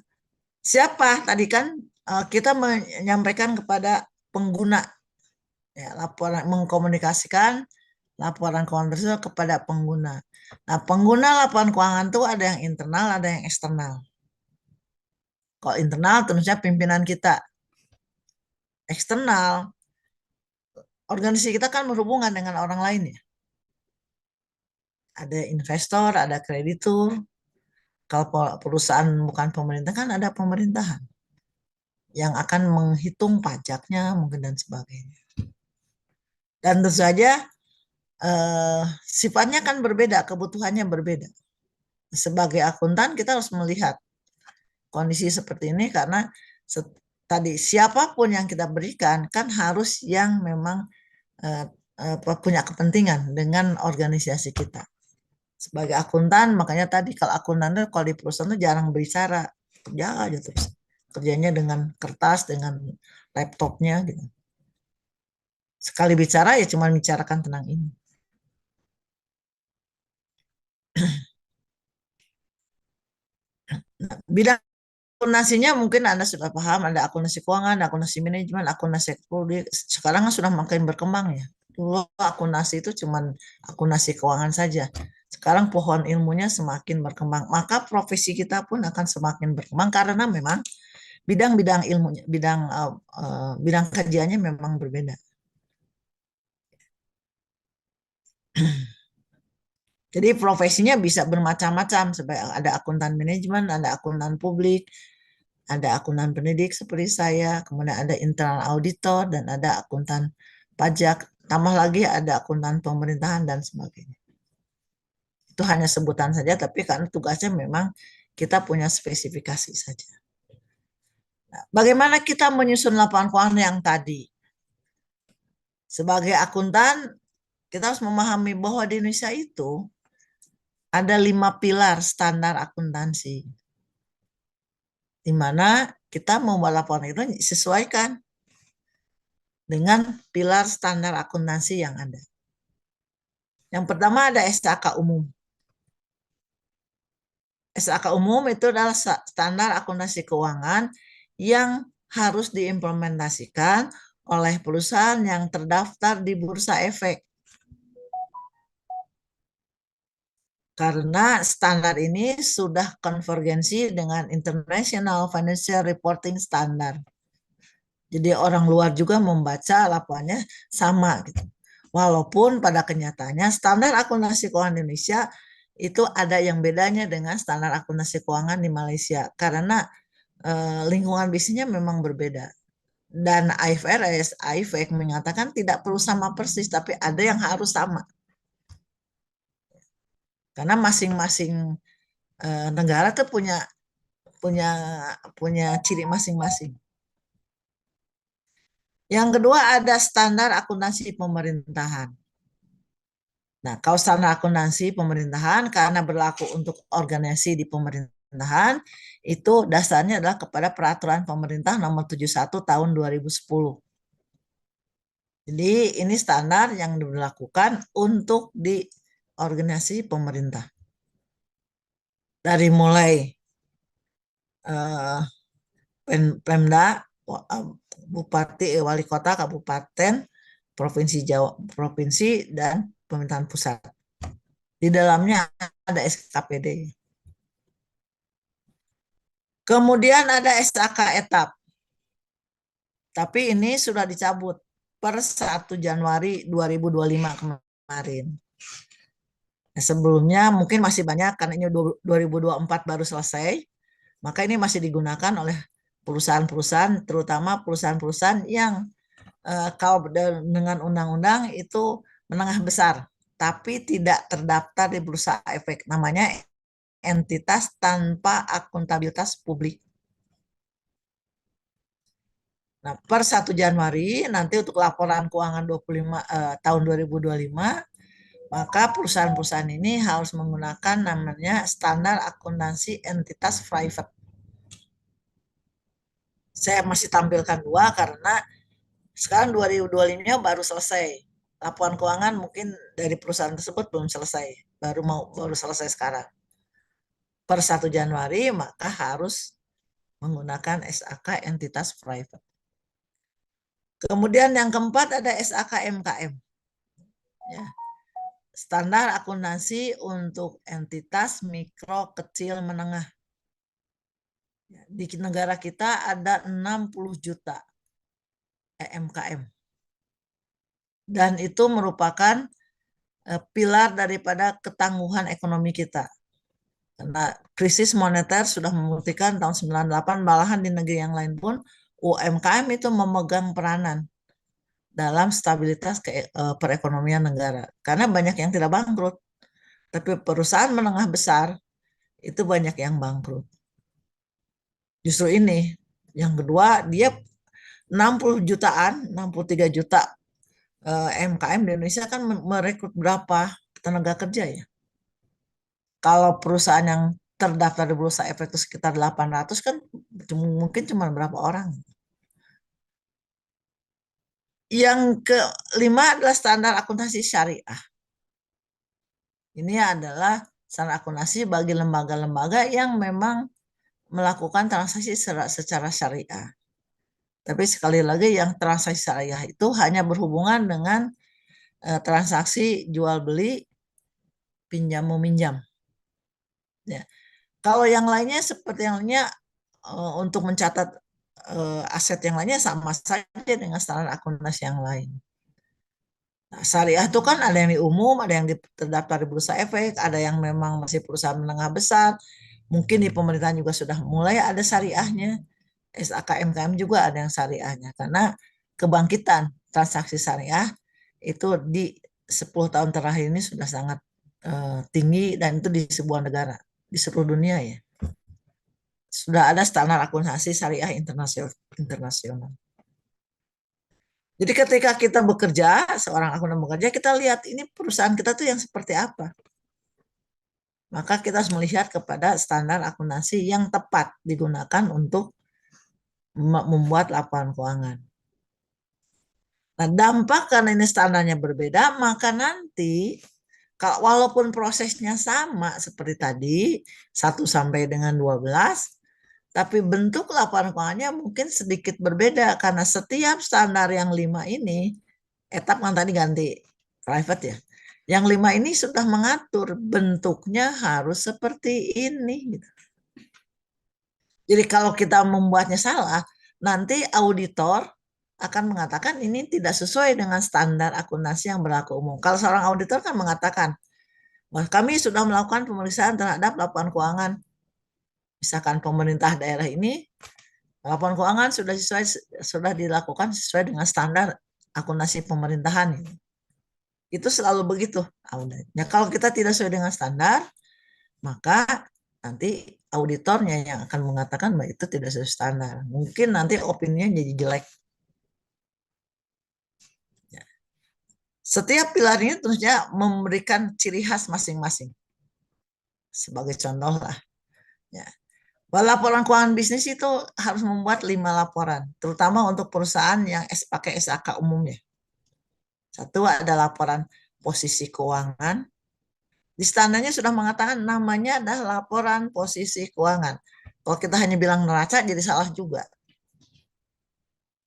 siapa tadi kan kita menyampaikan kepada pengguna ya, laporan mengkomunikasikan laporan keuangan tersebut kepada pengguna. Nah, pengguna laporan keuangan itu ada yang internal, ada yang eksternal. Kalau internal tentunya pimpinan kita. Eksternal, organisasi kita kan berhubungan dengan orang lain ya. Ada investor, ada kreditur. Kalau perusahaan bukan pemerintah kan ada pemerintahan yang akan menghitung pajaknya mungkin dan sebagainya. Dan tentu saja sifatnya kan berbeda, kebutuhannya berbeda. Sebagai akuntan kita harus melihat kondisi seperti ini karena tadi siapapun yang kita berikan kan harus yang memang punya kepentingan dengan organisasi kita. Sebagai akuntan makanya tadi kalau akuntan kalau di perusahaan itu jarang berbicara, kerja aja terus. Kerjanya dengan kertas, dengan laptopnya gitu. Sekali bicara ya cuma bicarakan tentang ini. Nah, bidang akuntansinya mungkin Anda sudah paham, ada akuntansi keuangan, ada akuntansi manajemen, akuntansi ekonomi. Sekarang kan sudah makin berkembang ya. Dulu akuntansi itu cuma akuntansi keuangan saja. Sekarang pohon ilmunya semakin berkembang. Maka profesi kita pun akan semakin berkembang karena memang bidang-bidang ilmunya, bidang kajiannya memang berbeda. Jadi profesinya bisa bermacam-macam. Ada akuntan manajemen, ada akuntan publik, ada akuntan pendidik seperti saya, kemudian ada internal auditor, dan ada akuntan pajak. Tambah lagi ada akuntan pemerintahan dan sebagainya. Itu hanya sebutan saja, tapi karena tugasnya memang kita punya spesifikasi saja. Nah, bagaimana kita menyusun laporan keuangan yang tadi? Sebagai akuntan, kita harus memahami bahwa di Indonesia itu ada 5 pilar standar akuntansi. Di mana kita membuat laporan itu sesuaikan dengan pilar standar akuntansi yang ada. Yang pertama ada SAK umum. SAK umum itu adalah standar akuntansi keuangan yang harus diimplementasikan oleh perusahaan yang terdaftar di Bursa Efek. Karena standar ini sudah konvergensi dengan International Financial Reporting Standard. Jadi orang luar juga membaca laporannya sama gitu. Walaupun pada kenyataannya standar akuntansi keuangan Indonesia itu ada yang bedanya dengan standar akuntansi keuangan di Malaysia karena lingkungan bisnisnya memang berbeda. Dan IFRS, AIFEC mengatakan tidak perlu sama persis, tapi ada yang harus sama. Karena masing-masing negara tuh punya punya punya ciri masing-masing. Yang kedua ada standar akuntansi pemerintahan. Nah, kalau standar akuntansi pemerintahan karena berlaku untuk organisasi di pemerintahan, itu dasarnya adalah kepada Peraturan Pemerintah Nomor 71 Tahun 2010. Jadi ini standar yang diberlakukan untuk di organisasi pemerintah. Dari mulai Pemda, Bupati, Wali Kota, Kabupaten, Provinsi dan pemerintahan pusat. Di dalamnya ada SKPD. Kemudian ada SAK etap. Tapi ini sudah dicabut per 1 Januari 2025 kemarin. Sebelumnya mungkin masih banyak karena ini 2024 baru selesai, maka ini masih digunakan oleh perusahaan-perusahaan, terutama perusahaan-perusahaan yang kalau dengan undang-undang itu menengah besar, tapi tidak terdaftar di Bursa Efek. Namanya entitas tanpa akuntabilitas publik. Nah, per 1 Januari nanti untuk laporan keuangan 25 tahun 2025, maka perusahaan-perusahaan ini harus menggunakan namanya standar akuntansi entitas private. Saya masih tampilkan dua karena sekarang 2025 baru selesai. Laporan keuangan mungkin dari perusahaan tersebut belum selesai, baru selesai sekarang. Per 1 Januari maka harus menggunakan SAK entitas private. Kemudian yang keempat ada SAK MKM. Ya. Standar akuntansi untuk entitas mikro, kecil, menengah. Di negara kita ada 60 juta EMKM. Dan itu merupakan pilar daripada ketangguhan ekonomi kita. Karena krisis moneter sudah membuktikan tahun 98, malahan di negeri yang lain pun UMKM itu memegang peranan dalam stabilitas perekonomian negara. Karena banyak yang tidak bangkrut. Tapi perusahaan menengah besar itu banyak yang bangkrut. Justru ini. Yang kedua, dia 60 jutaan, 63 juta MKM di Indonesia kan merekrut berapa tenaga kerja ya? Kalau perusahaan yang terdaftar di Bursa Efek itu sekitar 800 kan mungkin cuma berapa orang. Yang kelima adalah standar akuntansi syariah. Ini adalah standar akuntansi bagi lembaga-lembaga yang memang melakukan transaksi secara syariah. Tapi sekali lagi yang transaksi syariah itu hanya berhubungan dengan transaksi jual beli, pinjam meminjam. Ya. Kalau yang lainnya seperti yang lainnya untuk mencatat aset yang lainnya sama saja dengan standar akuntansi yang lain. Nah, syariah itu kan ada yang di umum, ada yang terdaftar di Bursa Efek, ada yang memang masih perusahaan menengah besar, mungkin di pemerintahan juga sudah mulai ada syariahnya, SAKMKM juga ada yang syariahnya, karena kebangkitan transaksi syariah itu di 10 tahun terakhir ini sudah sangat tinggi dan itu di sebuah negara, di seluruh dunia ya. Sudah ada standar akuntansi syariah internasional. Jadi ketika kita bekerja, seorang akuntan bekerja, kita lihat ini perusahaan kita tuh yang seperti apa. Maka kita harus melihat kepada standar akuntansi yang tepat digunakan untuk membuat laporan keuangan. Nah, dampak karena ini standarnya berbeda, maka nanti walaupun prosesnya sama seperti tadi, 1 sampai dengan 12, tapi bentuk laporan keuangannya mungkin sedikit berbeda karena setiap standar yang 5 ini, etap kan tadi ganti private ya. Yang 5 ini sudah mengatur bentuknya harus seperti ini. Gitu. Jadi kalau kita membuatnya salah, nanti auditor akan mengatakan ini tidak sesuai dengan standar akuntansi yang berlaku umum. Kalau seorang auditor kan mengatakan, bahwa kami sudah melakukan pemeriksaan terhadap laporan keuangan, misalkan pemerintah daerah ini, laporan keuangan sudah dilakukan sesuai dengan standar akuntansi pemerintahan. Itu selalu begitu auditnya. Kalau kita tidak sesuai dengan standar, maka nanti auditornya yang akan mengatakan bahwa itu tidak sesuai standar. Mungkin nanti opininya jadi jelek. Setiap pilar ini tentunya memberikan ciri khas masing-masing. Sebagai contoh lah. Ya. Laporan keuangan bisnis itu harus membuat 5 laporan, terutama untuk perusahaan yang pakai SAK umumnya. Satu ada laporan posisi keuangan. Di standarnya sudah mengatakan namanya adalah laporan posisi keuangan. Kalau kita hanya bilang neraca jadi salah juga.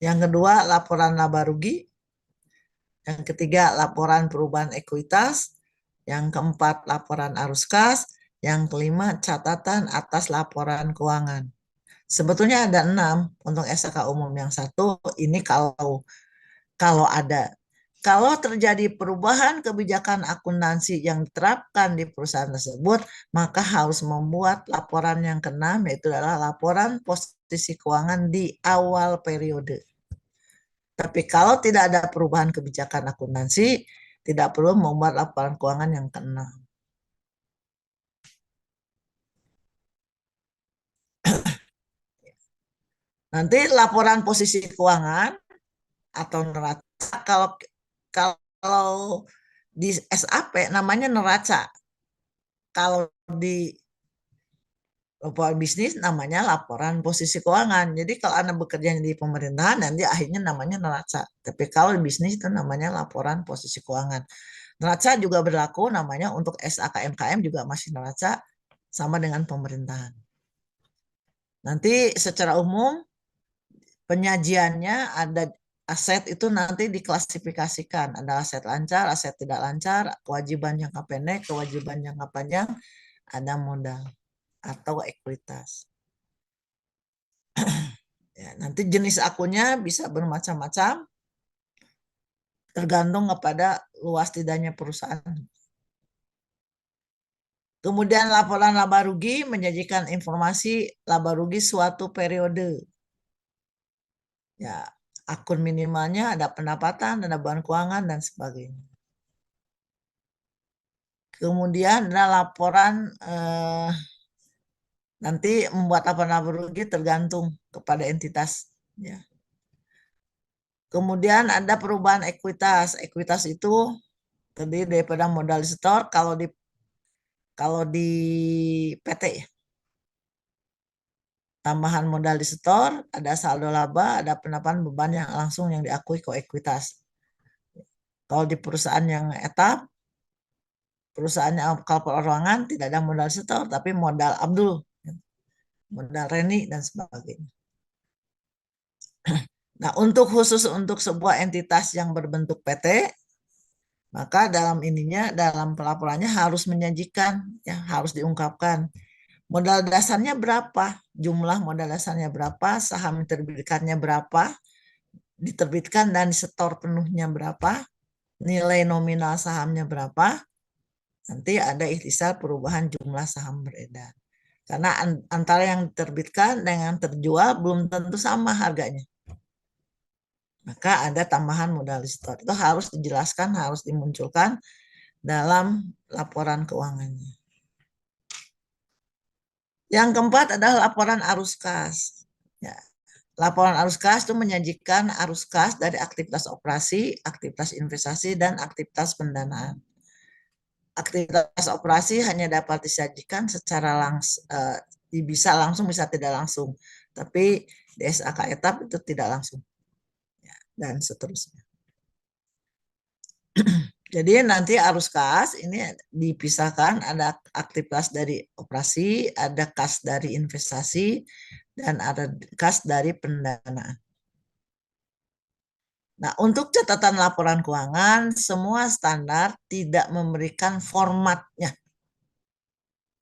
Yang kedua laporan laba rugi. Yang ketiga laporan perubahan ekuitas. Yang keempat laporan arus kas. Yang kelima catatan atas laporan keuangan. Sebetulnya ada 6 untuk SK umum. Yang satu ini kalau ada. Kalau terjadi perubahan kebijakan akuntansi yang diterapkan di perusahaan tersebut, maka harus membuat laporan yang keenam, yaitu adalah laporan posisi keuangan di awal periode. Tapi kalau tidak ada perubahan kebijakan akuntansi, tidak perlu membuat laporan keuangan yang keenam. Nanti laporan posisi keuangan atau neraca, kalau di SAP namanya neraca. Kalau di laporan bisnis namanya laporan posisi keuangan. Jadi kalau Anda bekerja di pemerintahan nanti akhirnya namanya neraca. Tapi kalau di bisnis itu namanya laporan posisi keuangan. Neraca juga berlaku namanya untuk SAKMKM juga masih neraca sama dengan pemerintahan. Nanti secara umum penyajiannya ada aset itu nanti diklasifikasikan. Ada aset lancar, aset tidak lancar, kewajiban jangka pendek, kewajiban jangka panjang, ada modal atau ekuitas. Ya, nanti jenis akunnya bisa bermacam-macam, tergantung kepada luas tidaknya perusahaan. Kemudian laporan laba rugi menyajikan informasi laba rugi suatu periode. Ya, akun minimalnya ada pendapatan, ada bahan keuangan, dan sebagainya. Kemudian ada laporan nanti membuat laporan laba rugi tergantung kepada entitas. Ya. Kemudian ada perubahan ekuitas. Ekuitas itu terdiri daripada modal store kalau di PT ya. Tambahan modal di store, ada saldo laba, ada pendapatan beban yang langsung yang diakui ke ekuitas. Kalau di perusahaan yang etap, perusahaannya kalau perorangan tidak ada modal store, tapi modal Abdul, modal Reni, dan sebagainya. Nah, khusus untuk sebuah entitas yang berbentuk PT, maka dalam pelaporannya harus menyajikan, ya harus diungkapkan modal dasarnya berapa, jumlah modal dasarnya berapa, saham diterbitkannya berapa, diterbitkan dan disetor penuhnya berapa, nilai nominal sahamnya berapa, nanti ada ikhtisar perubahan jumlah saham beredar. Karena antara yang diterbitkan dengan terjual belum tentu sama harganya. Maka ada tambahan modal store. Itu harus dijelaskan, harus dimunculkan dalam laporan keuangannya. Yang keempat adalah laporan arus kas. Ya. Laporan arus kas itu menyajikan arus kas dari aktivitas operasi, aktivitas investasi, dan aktivitas pendanaan. Aktivitas operasi hanya dapat disajikan secara bisa langsung, bisa tidak langsung. Tapi di SAK etap itu tidak langsung. Ya, dan seterusnya. Jadi nanti arus kas ini dipisahkan, ada aktivitas dari operasi, ada kas dari investasi, dan ada kas dari pendanaan. Nah, untuk catatan laporan keuangan, semua standar tidak memberikan formatnya.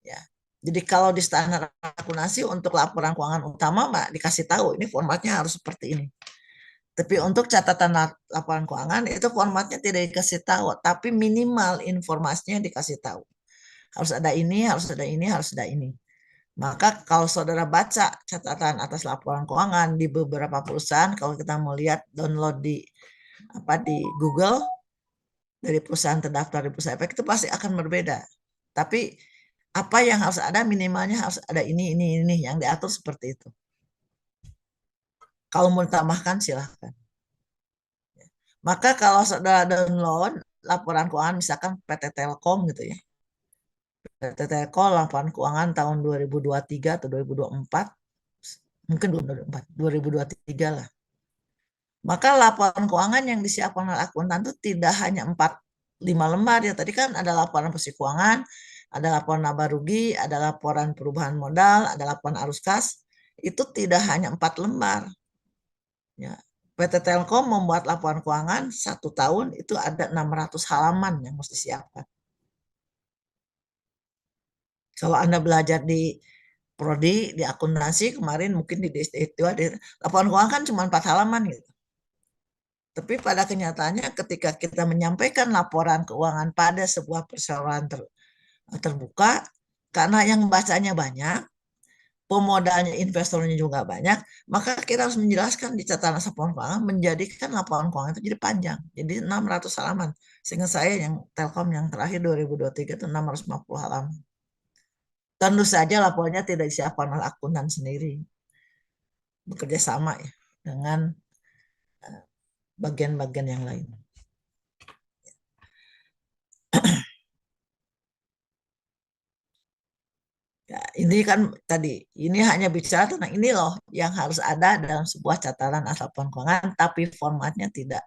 Ya. Jadi kalau di standar akuntansi untuk laporan keuangan utama, Mbak, dikasih tahu ini formatnya harus seperti ini. Tapi untuk catatan laporan keuangan itu formatnya tidak dikasih tahu, tapi minimal informasinya dikasih tahu. Harus ada ini, harus ada ini, harus ada ini. Maka kalau saudara baca catatan atas laporan keuangan di beberapa perusahaan, kalau kita mau lihat download di Google dari perusahaan terdaftar di perusahaan efek itu pasti akan berbeda. Tapi apa yang harus ada minimalnya harus ada ini yang diatur seperti itu. Kalau mau ditambahkan silahkan. Maka kalau saudara download laporan keuangan misalkan PT Telkom gitu ya. PT Telkom laporan keuangan tahun 2023 atau 2024, mungkin 2023 lah. Maka laporan keuangan yang disiapkan oleh akuntan itu tidak hanya 4-5 lembar ya. Tadi kan ada laporan posisi keuangan, ada laporan laba rugi, ada laporan perubahan modal, ada laporan arus kas. Itu tidak hanya 4 lembar. Ya. PT Telkom membuat laporan keuangan 1 tahun itu ada 600 halaman yang mesti disiapkan. Kalau Anda belajar di prodi, di akuntansi kemarin mungkin di DST itu ada laporan keuangan kan cuma 4 halaman gitu. Tapi pada kenyataannya ketika kita menyampaikan laporan keuangan pada sebuah perseroan terbuka, karena yang bacanya banyak, pemodalnya investornya juga banyak, maka kita harus menjelaskan di catatan laporan keuangan, menjadikan laporan keuangan itu jadi panjang. Jadi 600 halaman. Sehingga saya yang Telkom yang terakhir 2023 itu 650 halaman. Tentu saja laporannya tidak disiapkan oleh akuntan sendiri. Bekerja sama ya dengan bagian-bagian yang lain. Ya, ini kan tadi, ini hanya bicara tentang ini loh yang harus ada dalam sebuah catatan laporan keuangan, tapi formatnya tidak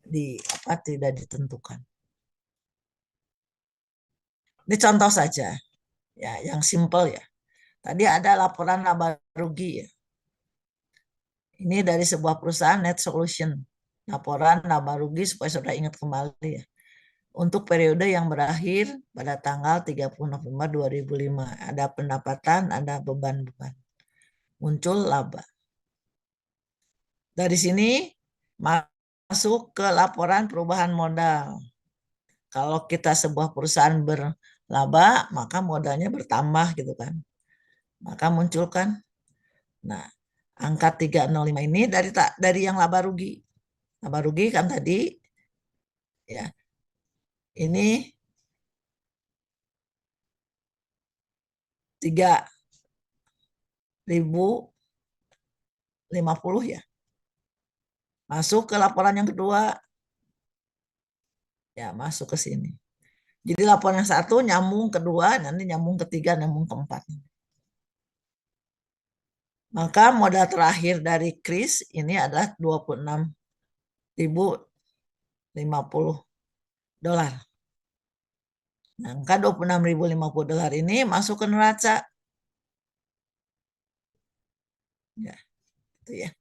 ditentukan. Ini contoh saja, ya, yang simple ya. Tadi ada laporan laba rugi ya. Ini dari sebuah perusahaan Net Solution, laporan laba rugi supaya saudara ingat kembali ya. Untuk periode yang berakhir pada tanggal 30 November 2005. Ada pendapatan, ada beban-beban. Muncul laba. Dari sini masuk ke laporan perubahan modal. Kalau kita sebuah perusahaan berlaba, maka modalnya bertambah gitu kan. Maka muncul kan. Nah, angka 305 ini dari yang laba rugi. Laba rugi kan tadi ya. Ini 3.050 ya. Masuk ke laporan yang kedua. Ya, masuk ke sini. Jadi laporan yang satu nyambung kedua, nanti nyambung ketiga, nyambung keempat. Maka modal terakhir dari Kris ini adalah 26.050 dolar. Nah, angka 26.050 dolar ini masuk ke neraca. Ya, itu ya.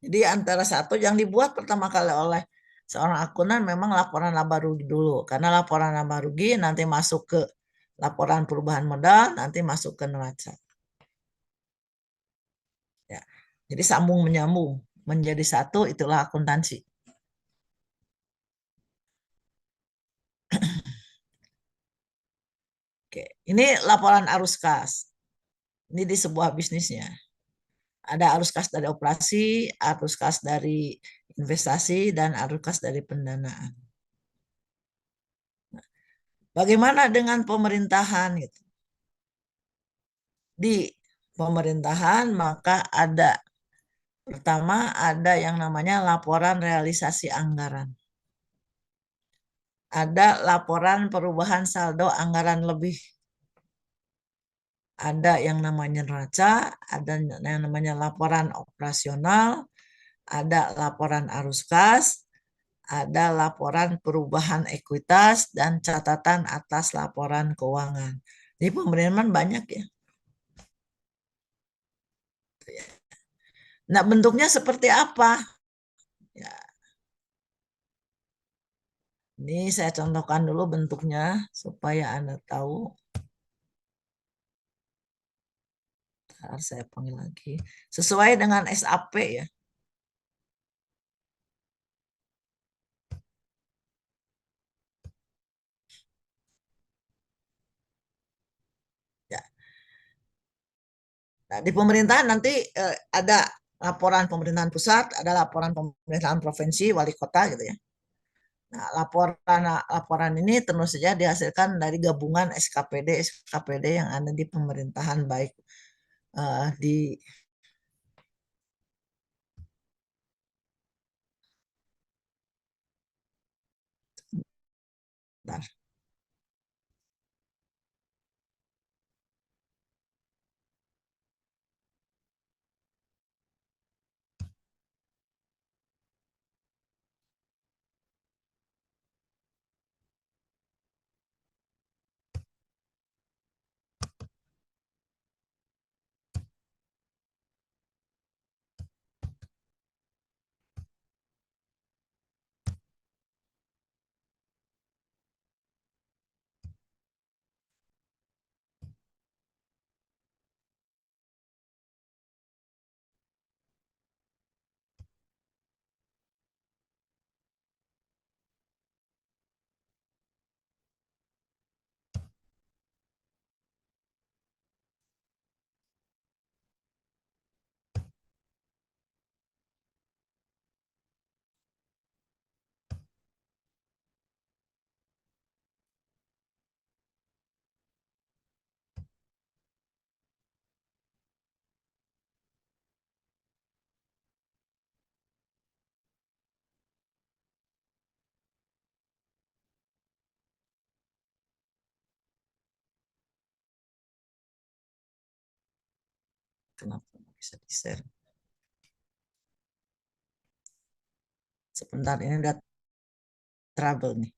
Jadi antara satu yang dibuat pertama kali oleh seorang akuntan memang laporan laba rugi dulu. Karena laporan laba rugi nanti masuk ke laporan perubahan modal, nanti masuk ke neraca. Ya. Jadi sambung menyambung menjadi satu, itulah akuntansi. Oke, ini laporan arus kas. Ini di sebuah bisnisnya. Ada arus kas dari operasi, arus kas dari investasi, dan arus kas dari pendanaan. Bagaimana dengan pemerintahan? Gitu. Di pemerintahan maka pertama ada yang namanya laporan realisasi anggaran. Ada laporan perubahan saldo anggaran lebih. Ada yang namanya neraca, ada yang namanya laporan operasional, ada laporan arus kas, ada laporan perubahan ekuitas, dan catatan atas laporan keuangan. Jadi pemerintahan banyak ya. Nah, bentuknya seperti apa? Ya, Ini saya contohkan dulu bentuknya supaya Anda tahu. Ntar saya panggil lagi. Sesuai dengan SAP ya. Ya. Nah, di pemerintahan nanti ada laporan pemerintahan pusat, ada laporan pemerintahan provinsi, wali kota gitu ya. Nah, laporan ini tentu saja dihasilkan dari gabungan SKPD yang ada di pemerintahan baik di bentar. Kenapa bisa di-share? Sebentar, ini ada trouble nih.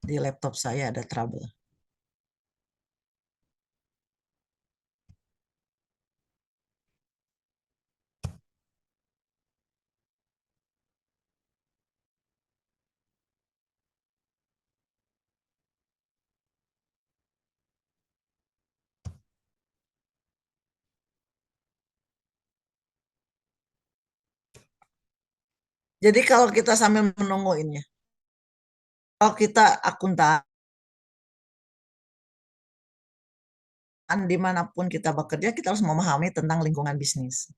Di laptop saya ada trouble. Jadi kalau kita sambil menunggu ini, ya, kalau kita akuntan dimanapun kita bekerja, kita harus memahami tentang lingkungan bisnis.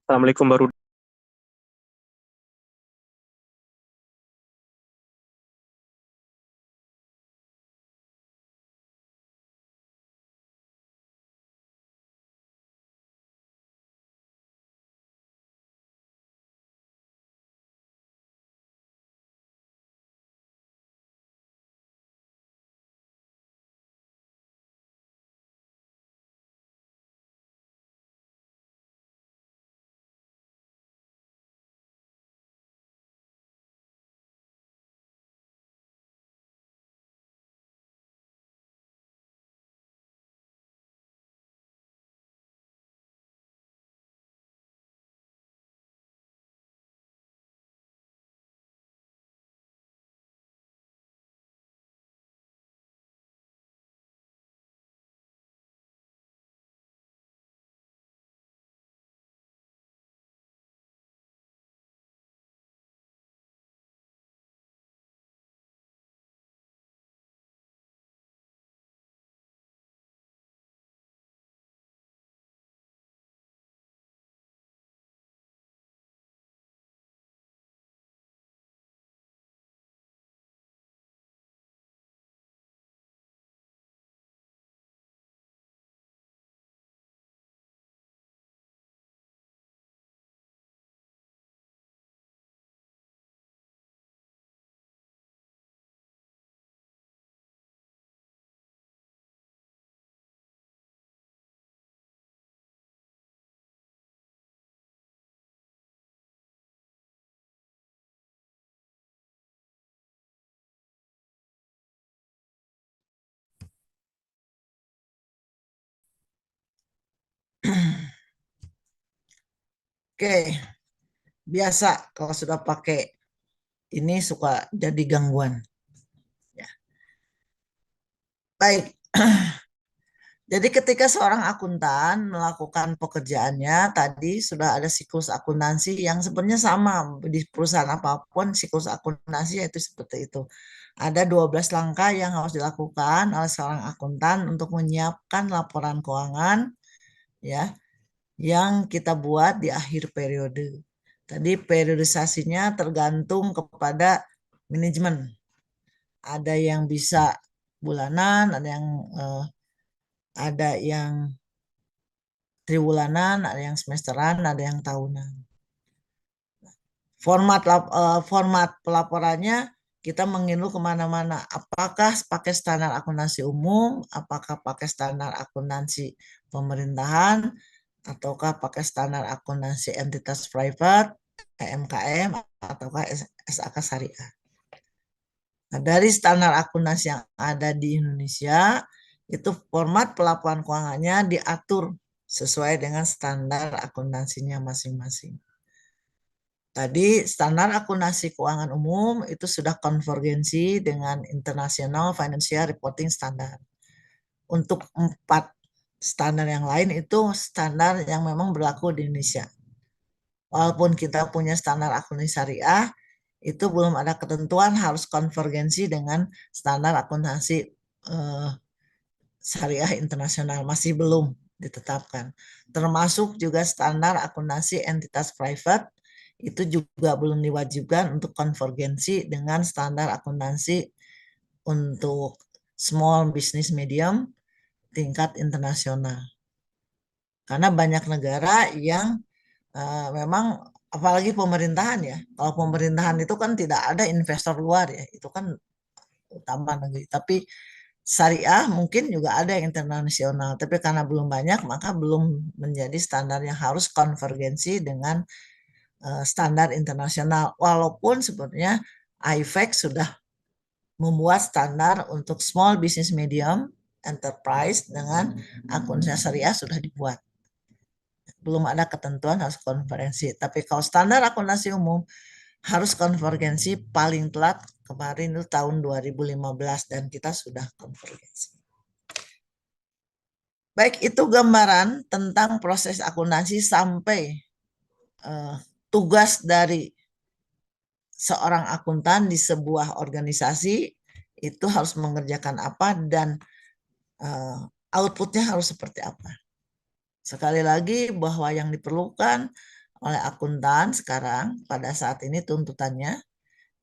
Assalamualaikum baru Oke, biasa kalau sudah pakai ini suka jadi gangguan. Ya. Baik. Jadi ketika seorang akuntan melakukan pekerjaannya, tadi sudah ada siklus akuntansi yang sebenarnya sama di perusahaan apapun, siklus akuntansi yaitu seperti itu. Ada 12 langkah yang harus dilakukan oleh seorang akuntan untuk menyiapkan laporan keuangan ya yang kita buat di akhir periode. Tadi periodisasinya tergantung kepada manajemen. Ada yang bisa bulanan, ada yang triwulanan, ada yang semesteran, ada yang tahunan. Format pelaporannya kita mengilu kemana-mana. Apakah pakai standar akuntansi umum, apakah pakai standar akuntansi pemerintahan, ataukah pakai standar akuntansi entitas private, EMKM, ataukah SAK Syariah. Nah, dari standar akuntansi yang ada di Indonesia, itu format pelaporan keuangannya diatur sesuai dengan standar akuntansinya masing-masing. Tadi standar akuntansi keuangan umum itu sudah konvergensi dengan International Financial Reporting Standard. Untuk 4 standar yang lain itu standar yang memang berlaku di Indonesia. Walaupun kita punya standar akuntansi syariah, itu belum ada ketentuan harus konvergensi dengan standar akuntansi syariah internasional, masih belum ditetapkan. Termasuk juga standar akuntansi entitas private itu juga belum diwajibkan untuk konvergensi dengan standar akuntansi untuk small business medium tingkat internasional. Karena banyak negara yang memang apalagi pemerintahan ya. Kalau pemerintahan itu kan tidak ada investor luar ya, itu kan utama negeri. Tapi syariah mungkin juga ada yang internasional, tapi karena belum banyak maka belum menjadi standar yang harus konvergensi dengan standar internasional. Walaupun sebenarnya IFAC sudah membuat standar untuk small business medium enterprise dengan akunnya syariah sudah dibuat. Belum ada ketentuan harus konvergensi. Tapi kalau standar akuntansi umum harus konvergensi paling telat kemarin itu tahun 2015 dan kita sudah konvergensi. Baik, itu gambaran tentang proses akuntansi sampai tugas dari seorang akuntan di sebuah organisasi itu harus mengerjakan apa dan outputnya harus seperti apa. Sekali lagi bahwa yang diperlukan oleh akuntan sekarang pada saat ini tuntutannya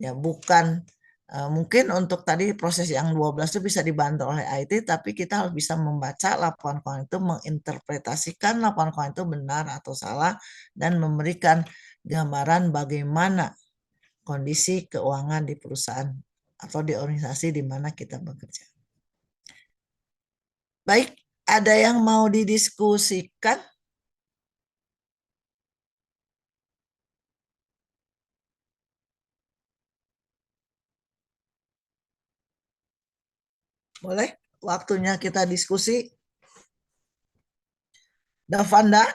ya bukan mungkin untuk tadi proses yang 12 itu bisa dibantu oleh IT, tapi kita harus bisa membaca laporan keuangan itu, menginterpretasikan laporan keuangan itu benar atau salah, dan memberikan gambaran bagaimana kondisi keuangan di perusahaan atau di organisasi di mana kita bekerja. Baik, ada yang mau didiskusikan? Boleh, waktunya kita diskusi. Davanda,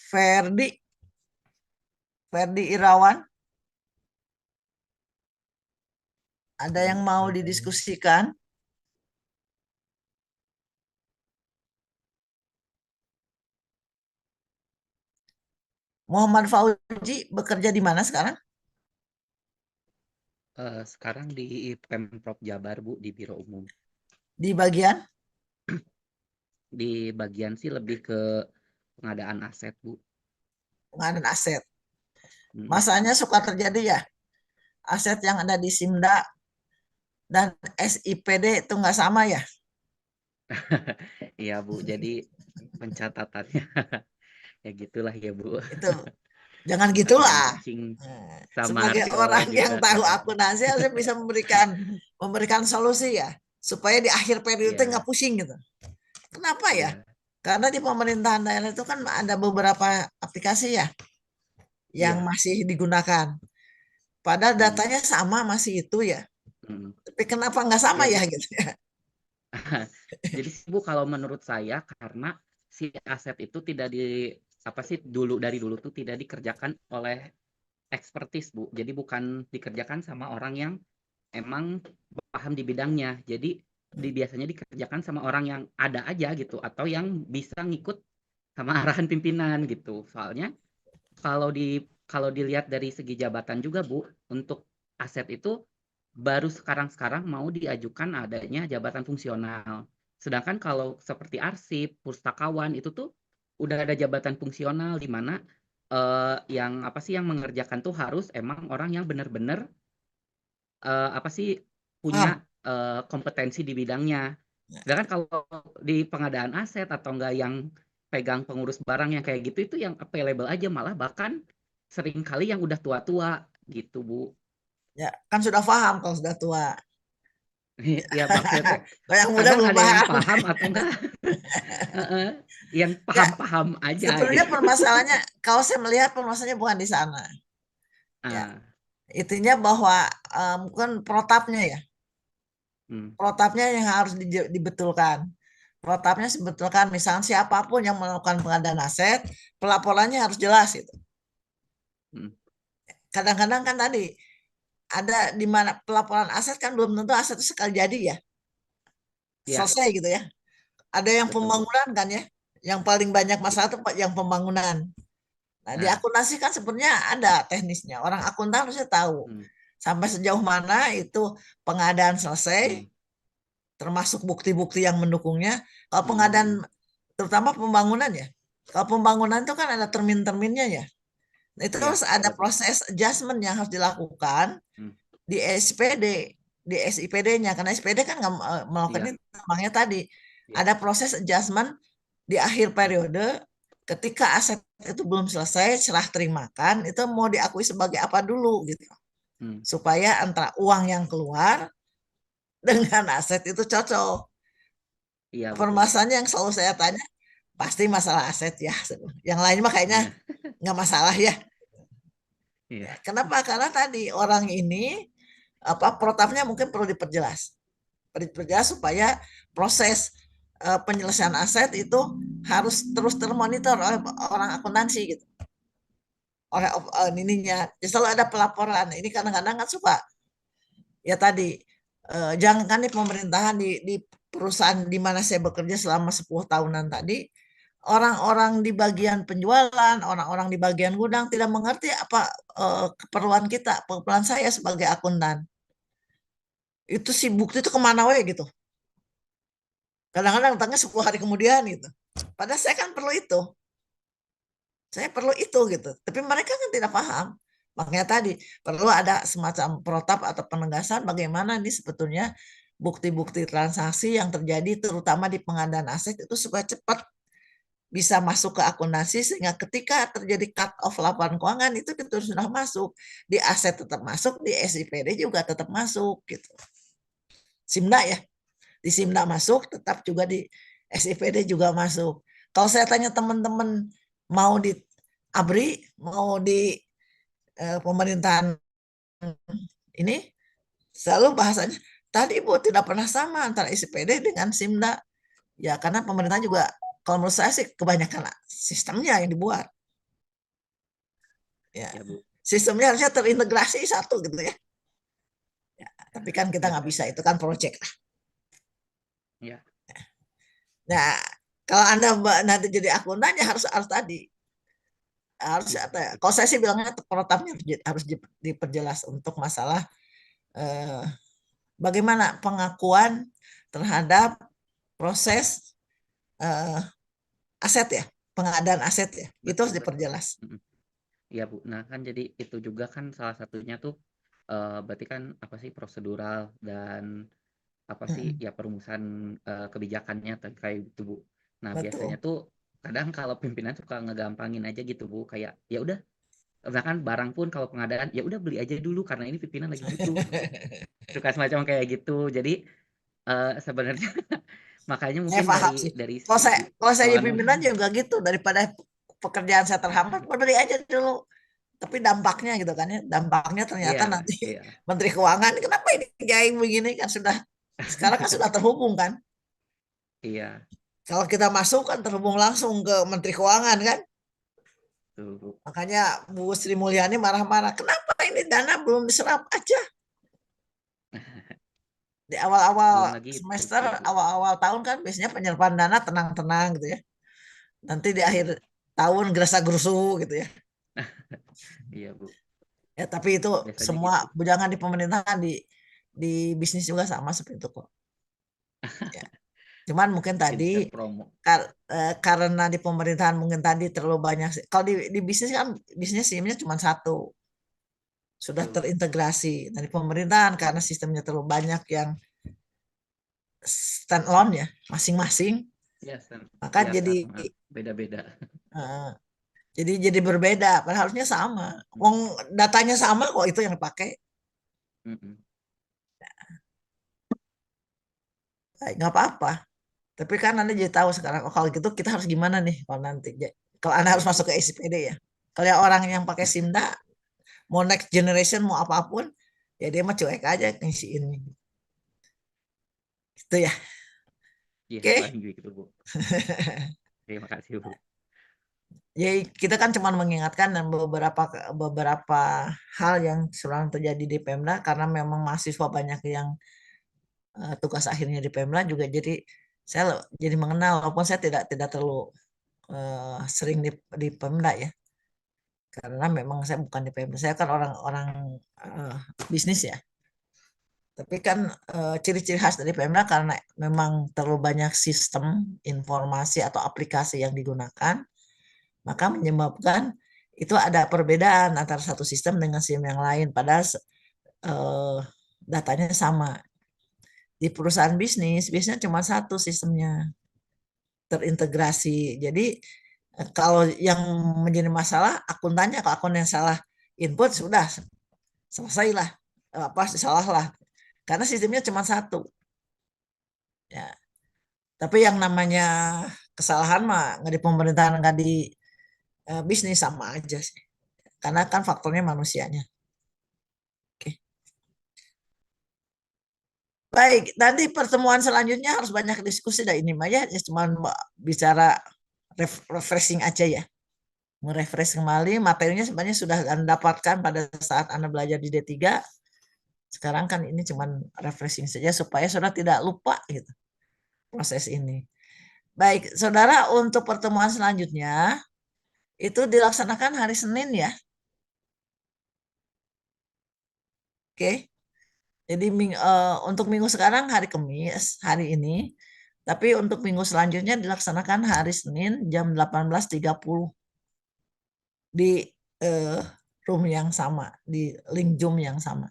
Ferdi, Ferdi Irawan, ada yang mau didiskusikan? Muhammad Fauji bekerja di mana sekarang? Sekarang di Pemprov Jabar, Bu, di Biro Umum. Di bagian Di bagian sih lebih ke pengadaan aset, Bu. pengadaan aset. Mm. Masanya suka terjadi ya, aset yang ada di Simda dan SIPD itu nggak sama ya? Iya, Bu. Jadi pencatatannya ya gitulah ya, Bu. Itu jangan Ada yang gitulah. kucing sama Sebagai Harjo orang yang juga tahu kadang. akuntansi harusnya bisa memberikan solusi ya, supaya di akhir periode nggak Iya, pusing gitu. Kenapa ya? iya, Karena di pemerintahan daerah itu kan ada beberapa aplikasi ya yang iya. masih digunakan. Padahal Hmm. datanya sama masih itu ya. Hmm. Tapi kenapa nggak sama Ya ya Bu. gitu ya? Jadi sih Bu, kalau menurut saya karena si aset itu tidak di apa sih dari dulu tuh tidak dikerjakan oleh ekspertis Bu. Jadi bukan dikerjakan sama orang yang emang paham di bidangnya. Jadi biasanya dikerjakan sama orang yang ada aja gitu atau yang bisa ngikut sama arahan pimpinan gitu. Soalnya kalau dilihat dari segi jabatan juga Bu, untuk aset itu baru sekarang-sekarang mau diajukan adanya jabatan fungsional. Sedangkan kalau seperti arsip, pustakawan itu tuh udah ada jabatan fungsional di mana yang apa sih yang mengerjakan tuh harus emang orang yang benar-benar apa sih punya Paham? kompetensi di bidangnya. Sedangkan kalau di pengadaan aset atau enggak yang pegang pengurus barang yang kayak gitu itu yang available aja malah bahkan sering kali yang udah tua-tua gitu Bu. Ya, kan sudah paham kalau sudah tua. Ya maksudnya tuh Kalau yang muda kadang belum ada yang paham. paham atau enggak heeh, yang Ya, paham-paham aja sebenarnya gitu. permasalahannya, kalau saya melihat permasalahannya bukan di sana. Ya, Ah, intinya bahwa bukan protapnya ya. hmm, Protapnya yang harus dibetulkan. Protapnya sebetulkan misalnya siapapun yang melakukan pengadaan aset, pelaporannya harus jelas itu. hmm, Kadang-kadang kan tadi ada di mana pelaporan aset kan belum tentu aset itu sekali jadi ya, ya selesai gitu ya. Ada yang betul Bu. pembangunan kan ya, yang paling banyak Iya. masalah itu yang pembangunan. Nah, di Nah, akuntansi kan sebenarnya ada teknisnya. Orang akuntan harusnya tahu hmm, sampai sejauh mana itu pengadaan selesai, hmm, termasuk bukti-bukti yang mendukungnya. Kalau hmm, pengadaan, terutama pembangunan ya. Kalau pembangunan itu kan ada termin-terminnya ya. Nah, itu iya harus ada ada Bu. proses adjustment yang harus dilakukan Hmm, di SPD, di SIPD-nya. Karena SPD kan nggak melakukan iya, itu. Makanya tadi iya. ada proses adjustment di akhir Hmm, periode ketika aset itu belum selesai serah terimakan itu mau diakui sebagai apa dulu gitu hmm, supaya antara uang yang keluar dengan aset itu cocok. iya betul Bu. Permasalahannya yang selalu saya tanya pasti masalah aset ya. Yang lain mah kayaknya Iya, nggak masalah ya. iya. Kenapa? Karena tadi orang ini apa protapnya mungkin perlu diperjelas supaya proses penyelesaian aset itu harus terus termonitor oleh orang akuntansi gitu, oleh ininya. Ya, selalu ada pelaporan. Ini kadang-kadang kan suka ya tadi jangan kan di pemerintahan di perusahaan di mana saya bekerja selama 10 tahunan tadi, orang-orang di bagian penjualan, orang-orang di bagian gudang tidak mengerti apa keperluan kita, keperluan saya sebagai akuntan. Itu si bukti itu kemana we gitu. Kadang-kadang datangnya 10 hari kemudian gitu. Padahal saya kan perlu itu. Saya perlu itu gitu. Tapi mereka kan tidak paham. Makanya tadi perlu ada semacam protap atau penegasan bagaimana nih sebetulnya bukti-bukti transaksi yang terjadi terutama di pengadaan aset itu supaya cepat bisa masuk ke akuntansi sehingga ketika terjadi cut off laporan keuangan itu sudah masuk di aset tetap masuk di SIPD juga tetap masuk gitu. Simda ya, di Simda masuk tetap juga di SIPD juga masuk. Kalau saya tanya teman-teman mau di ABRI mau di pemerintahan ini selalu bahasanya tadi Bu tidak pernah sama antara SIPD dengan Simda. Ya karena pemerintah juga kalau menurut saya sih kebanyakan sistemnya yang dibuat. Ya, Ya Bu. sistemnya harusnya terintegrasi satu gitu ya. Tapi kan kita Ya, nggak bisa itu kan project lah. ya. Nah kalau Anda nanti jadi akuntan ya harus harus tadi harus Hmm, ada. Kalau saya sih bilangnya protapnya harus diperjelas untuk masalah eh, bagaimana pengakuan terhadap proses eh, aset ya, pengadaan aset ya, itu betul harus betul. diperjelas. Mhm. Iya Bu. Nah kan jadi itu juga kan salah satunya tuh berarti kan apa sih prosedural dan apa sih ya perumusan kebijakannya terkait itu Bu. Nah biasanya Betul. tuh kadang kalau pimpinan suka ngegampangin aja gitu Bu kayak ya udah bahkan barang pun kalau pengadaan ya udah beli aja dulu karena ini pimpinan lagi butuh suka semacam kayak gitu jadi sebenarnya makanya Saya mungkin paham dari sih. si Kalau saya jadi kawan pimpinan juga gitu daripada pekerjaan saya terhambat, beli aja dulu. Tapi dampaknya gitu kan ya, dampaknya ternyata Iya, nanti iya, Menteri Keuangan kenapa ini kayak begini kan sudah sekarang kan sudah terhubung kan. iya, Kalau kita masuk kan terhubung langsung ke Menteri Keuangan kan. tuh, Bu. Makanya Bu Sri Mulyani marah-marah, kenapa ini dana belum diserap aja di awal-awal Belum lagi itu, semester, iya, Bu. awal-awal tahun kan biasanya penyerapan dana tenang-tenang gitu ya. Nanti di akhir tahun gerasa-gerusu gitu ya. Iya, Bu. Ya tapi itu Biasanya semua gitu. bujangan di pemerintahan di bisnis juga sama seperti itu kok. Ya. Cuman mungkin tadi Insert promo. karena di pemerintahan mungkin tadi terlalu banyak. Kalau di bisnis kan bisnisnya SIM-nya cuma satu, sudah Tuh. terintegrasi. Nah, di pemerintahan karena sistemnya terlalu banyak yang stand alone ya, masing-masing, Ya, maka ya jadi sama. Beda-beda. eh, jadi berbeda. Padahal harusnya sama. Wong datanya sama kok itu yang dipakai. Mm-mm. Baik, nggak apa-apa. Tapi kan Anda jadi tahu sekarang, oh, kalau gitu kita harus gimana nih kalau nanti. Kalau Anda harus Iya, masuk Bu. ke SIPD ya. Kalau yang orang yang pakai SIMDA, mau next generation, mau apapun, ya dia mah cuek aja ngisiin. Gitu ya. Iya, Oke. paling gitu, Bu. Terima kasih, Bu. Ya kita kan cuma mengingatkan dan beberapa beberapa hal yang sedang terjadi di Pemda karena memang mahasiswa banyak yang tugas akhirnya di Pemda juga jadi saya jadi mengenal walaupun saya tidak terlalu sering di Pemda ya. Karena memang saya bukan di PMD, saya kan orang-orang eh, bisnis ya. Tapi kan ciri-ciri khas dari PMDA karena memang terlalu banyak sistem informasi atau aplikasi yang digunakan, maka menyebabkan itu ada perbedaan antara satu sistem dengan sistem yang lain. Padahal eh, datanya sama. Di perusahaan bisnis, biasanya cuma satu sistemnya terintegrasi. Jadi kalau yang menjadi masalah akuntannya, kalau akun yang salah input sudah selesailah, apa salah lah karena sistemnya cuma satu ya. Tapi yang namanya kesalahan mah nggak di pemerintahan nggak di bisnis sama aja sih karena kan faktornya manusianya. Oke, baik, nanti pertemuan selanjutnya harus banyak diskusi dah ini mah ya cuma bicara refreshing aja ya, merefresh kembali materinya sebenarnya sudah Anda dapatkan pada saat Anda belajar di D3. Sekarang kan ini cuma refreshing saja supaya sudah tidak lupa gitu proses ini. Baik, saudara, untuk pertemuan selanjutnya itu dilaksanakan hari Senin ya. Oke. Jadi untuk minggu sekarang hari Kamis, hari ini. Tapi untuk minggu selanjutnya dilaksanakan hari Senin jam 18.30 di eh, room yang sama, di link Zoom yang sama.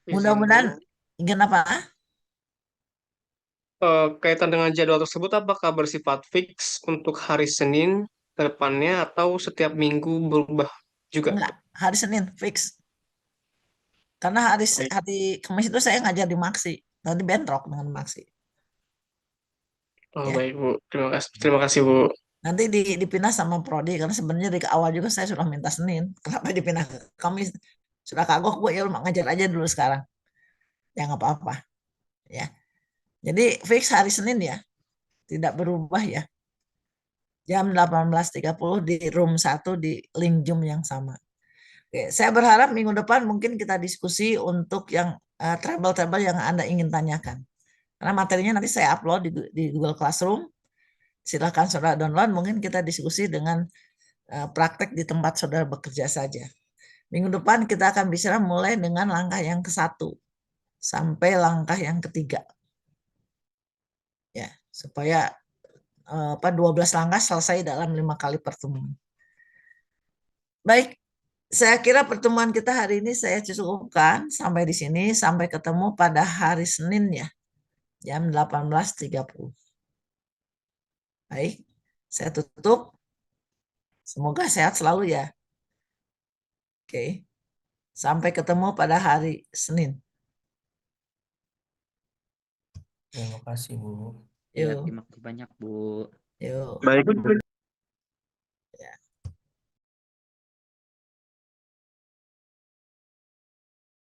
Izin Bu. Mudah-mudahan kenapa? Kaitan dengan jadwal tersebut, apakah bersifat fix untuk hari Senin ke depannya atau setiap minggu berubah juga? Enggak, hari Senin fix. Karena Baik. hari Kamis itu saya ngajar di Maksi. Nanti bentrok dengan Maksi. Oh, Ya. baik Bu. Terima kasih. Terima kasih Bu. Nanti dipindah sama prodi karena sebenarnya dari awal juga saya sudah minta Senin. Kenapa dipindah ke Kamis? Sudah kagok Bu, ya lu ngajar aja dulu sekarang. Ya nggak apa-apa ya. Jadi fix hari Senin ya, tidak berubah ya. Jam 18.30 di room 1 di link Zoom yang sama. Oke, saya berharap minggu depan mungkin kita diskusi untuk yang trouble-trouble yang Anda ingin tanyakan. Karena materinya nanti saya upload di Google Classroom. Silakan saudara download, mungkin kita diskusi dengan praktek di tempat saudara bekerja saja. Minggu depan kita akan bicara mulai dengan langkah yang ke-1 sampai langkah yang ketiga. Ya, supaya 12 langkah selesai dalam 5 kali pertemuan. Baik, saya kira pertemuan kita hari ini saya cukupkan sampai di sini. Sampai ketemu pada hari Senin ya, jam 18.30. Baik, saya tutup. Semoga sehat selalu ya. Oke, sampai ketemu pada hari Senin. Terima kasih, Bu. Iya, Yuk, terima kasih banyak, Bu. yuk. Baik.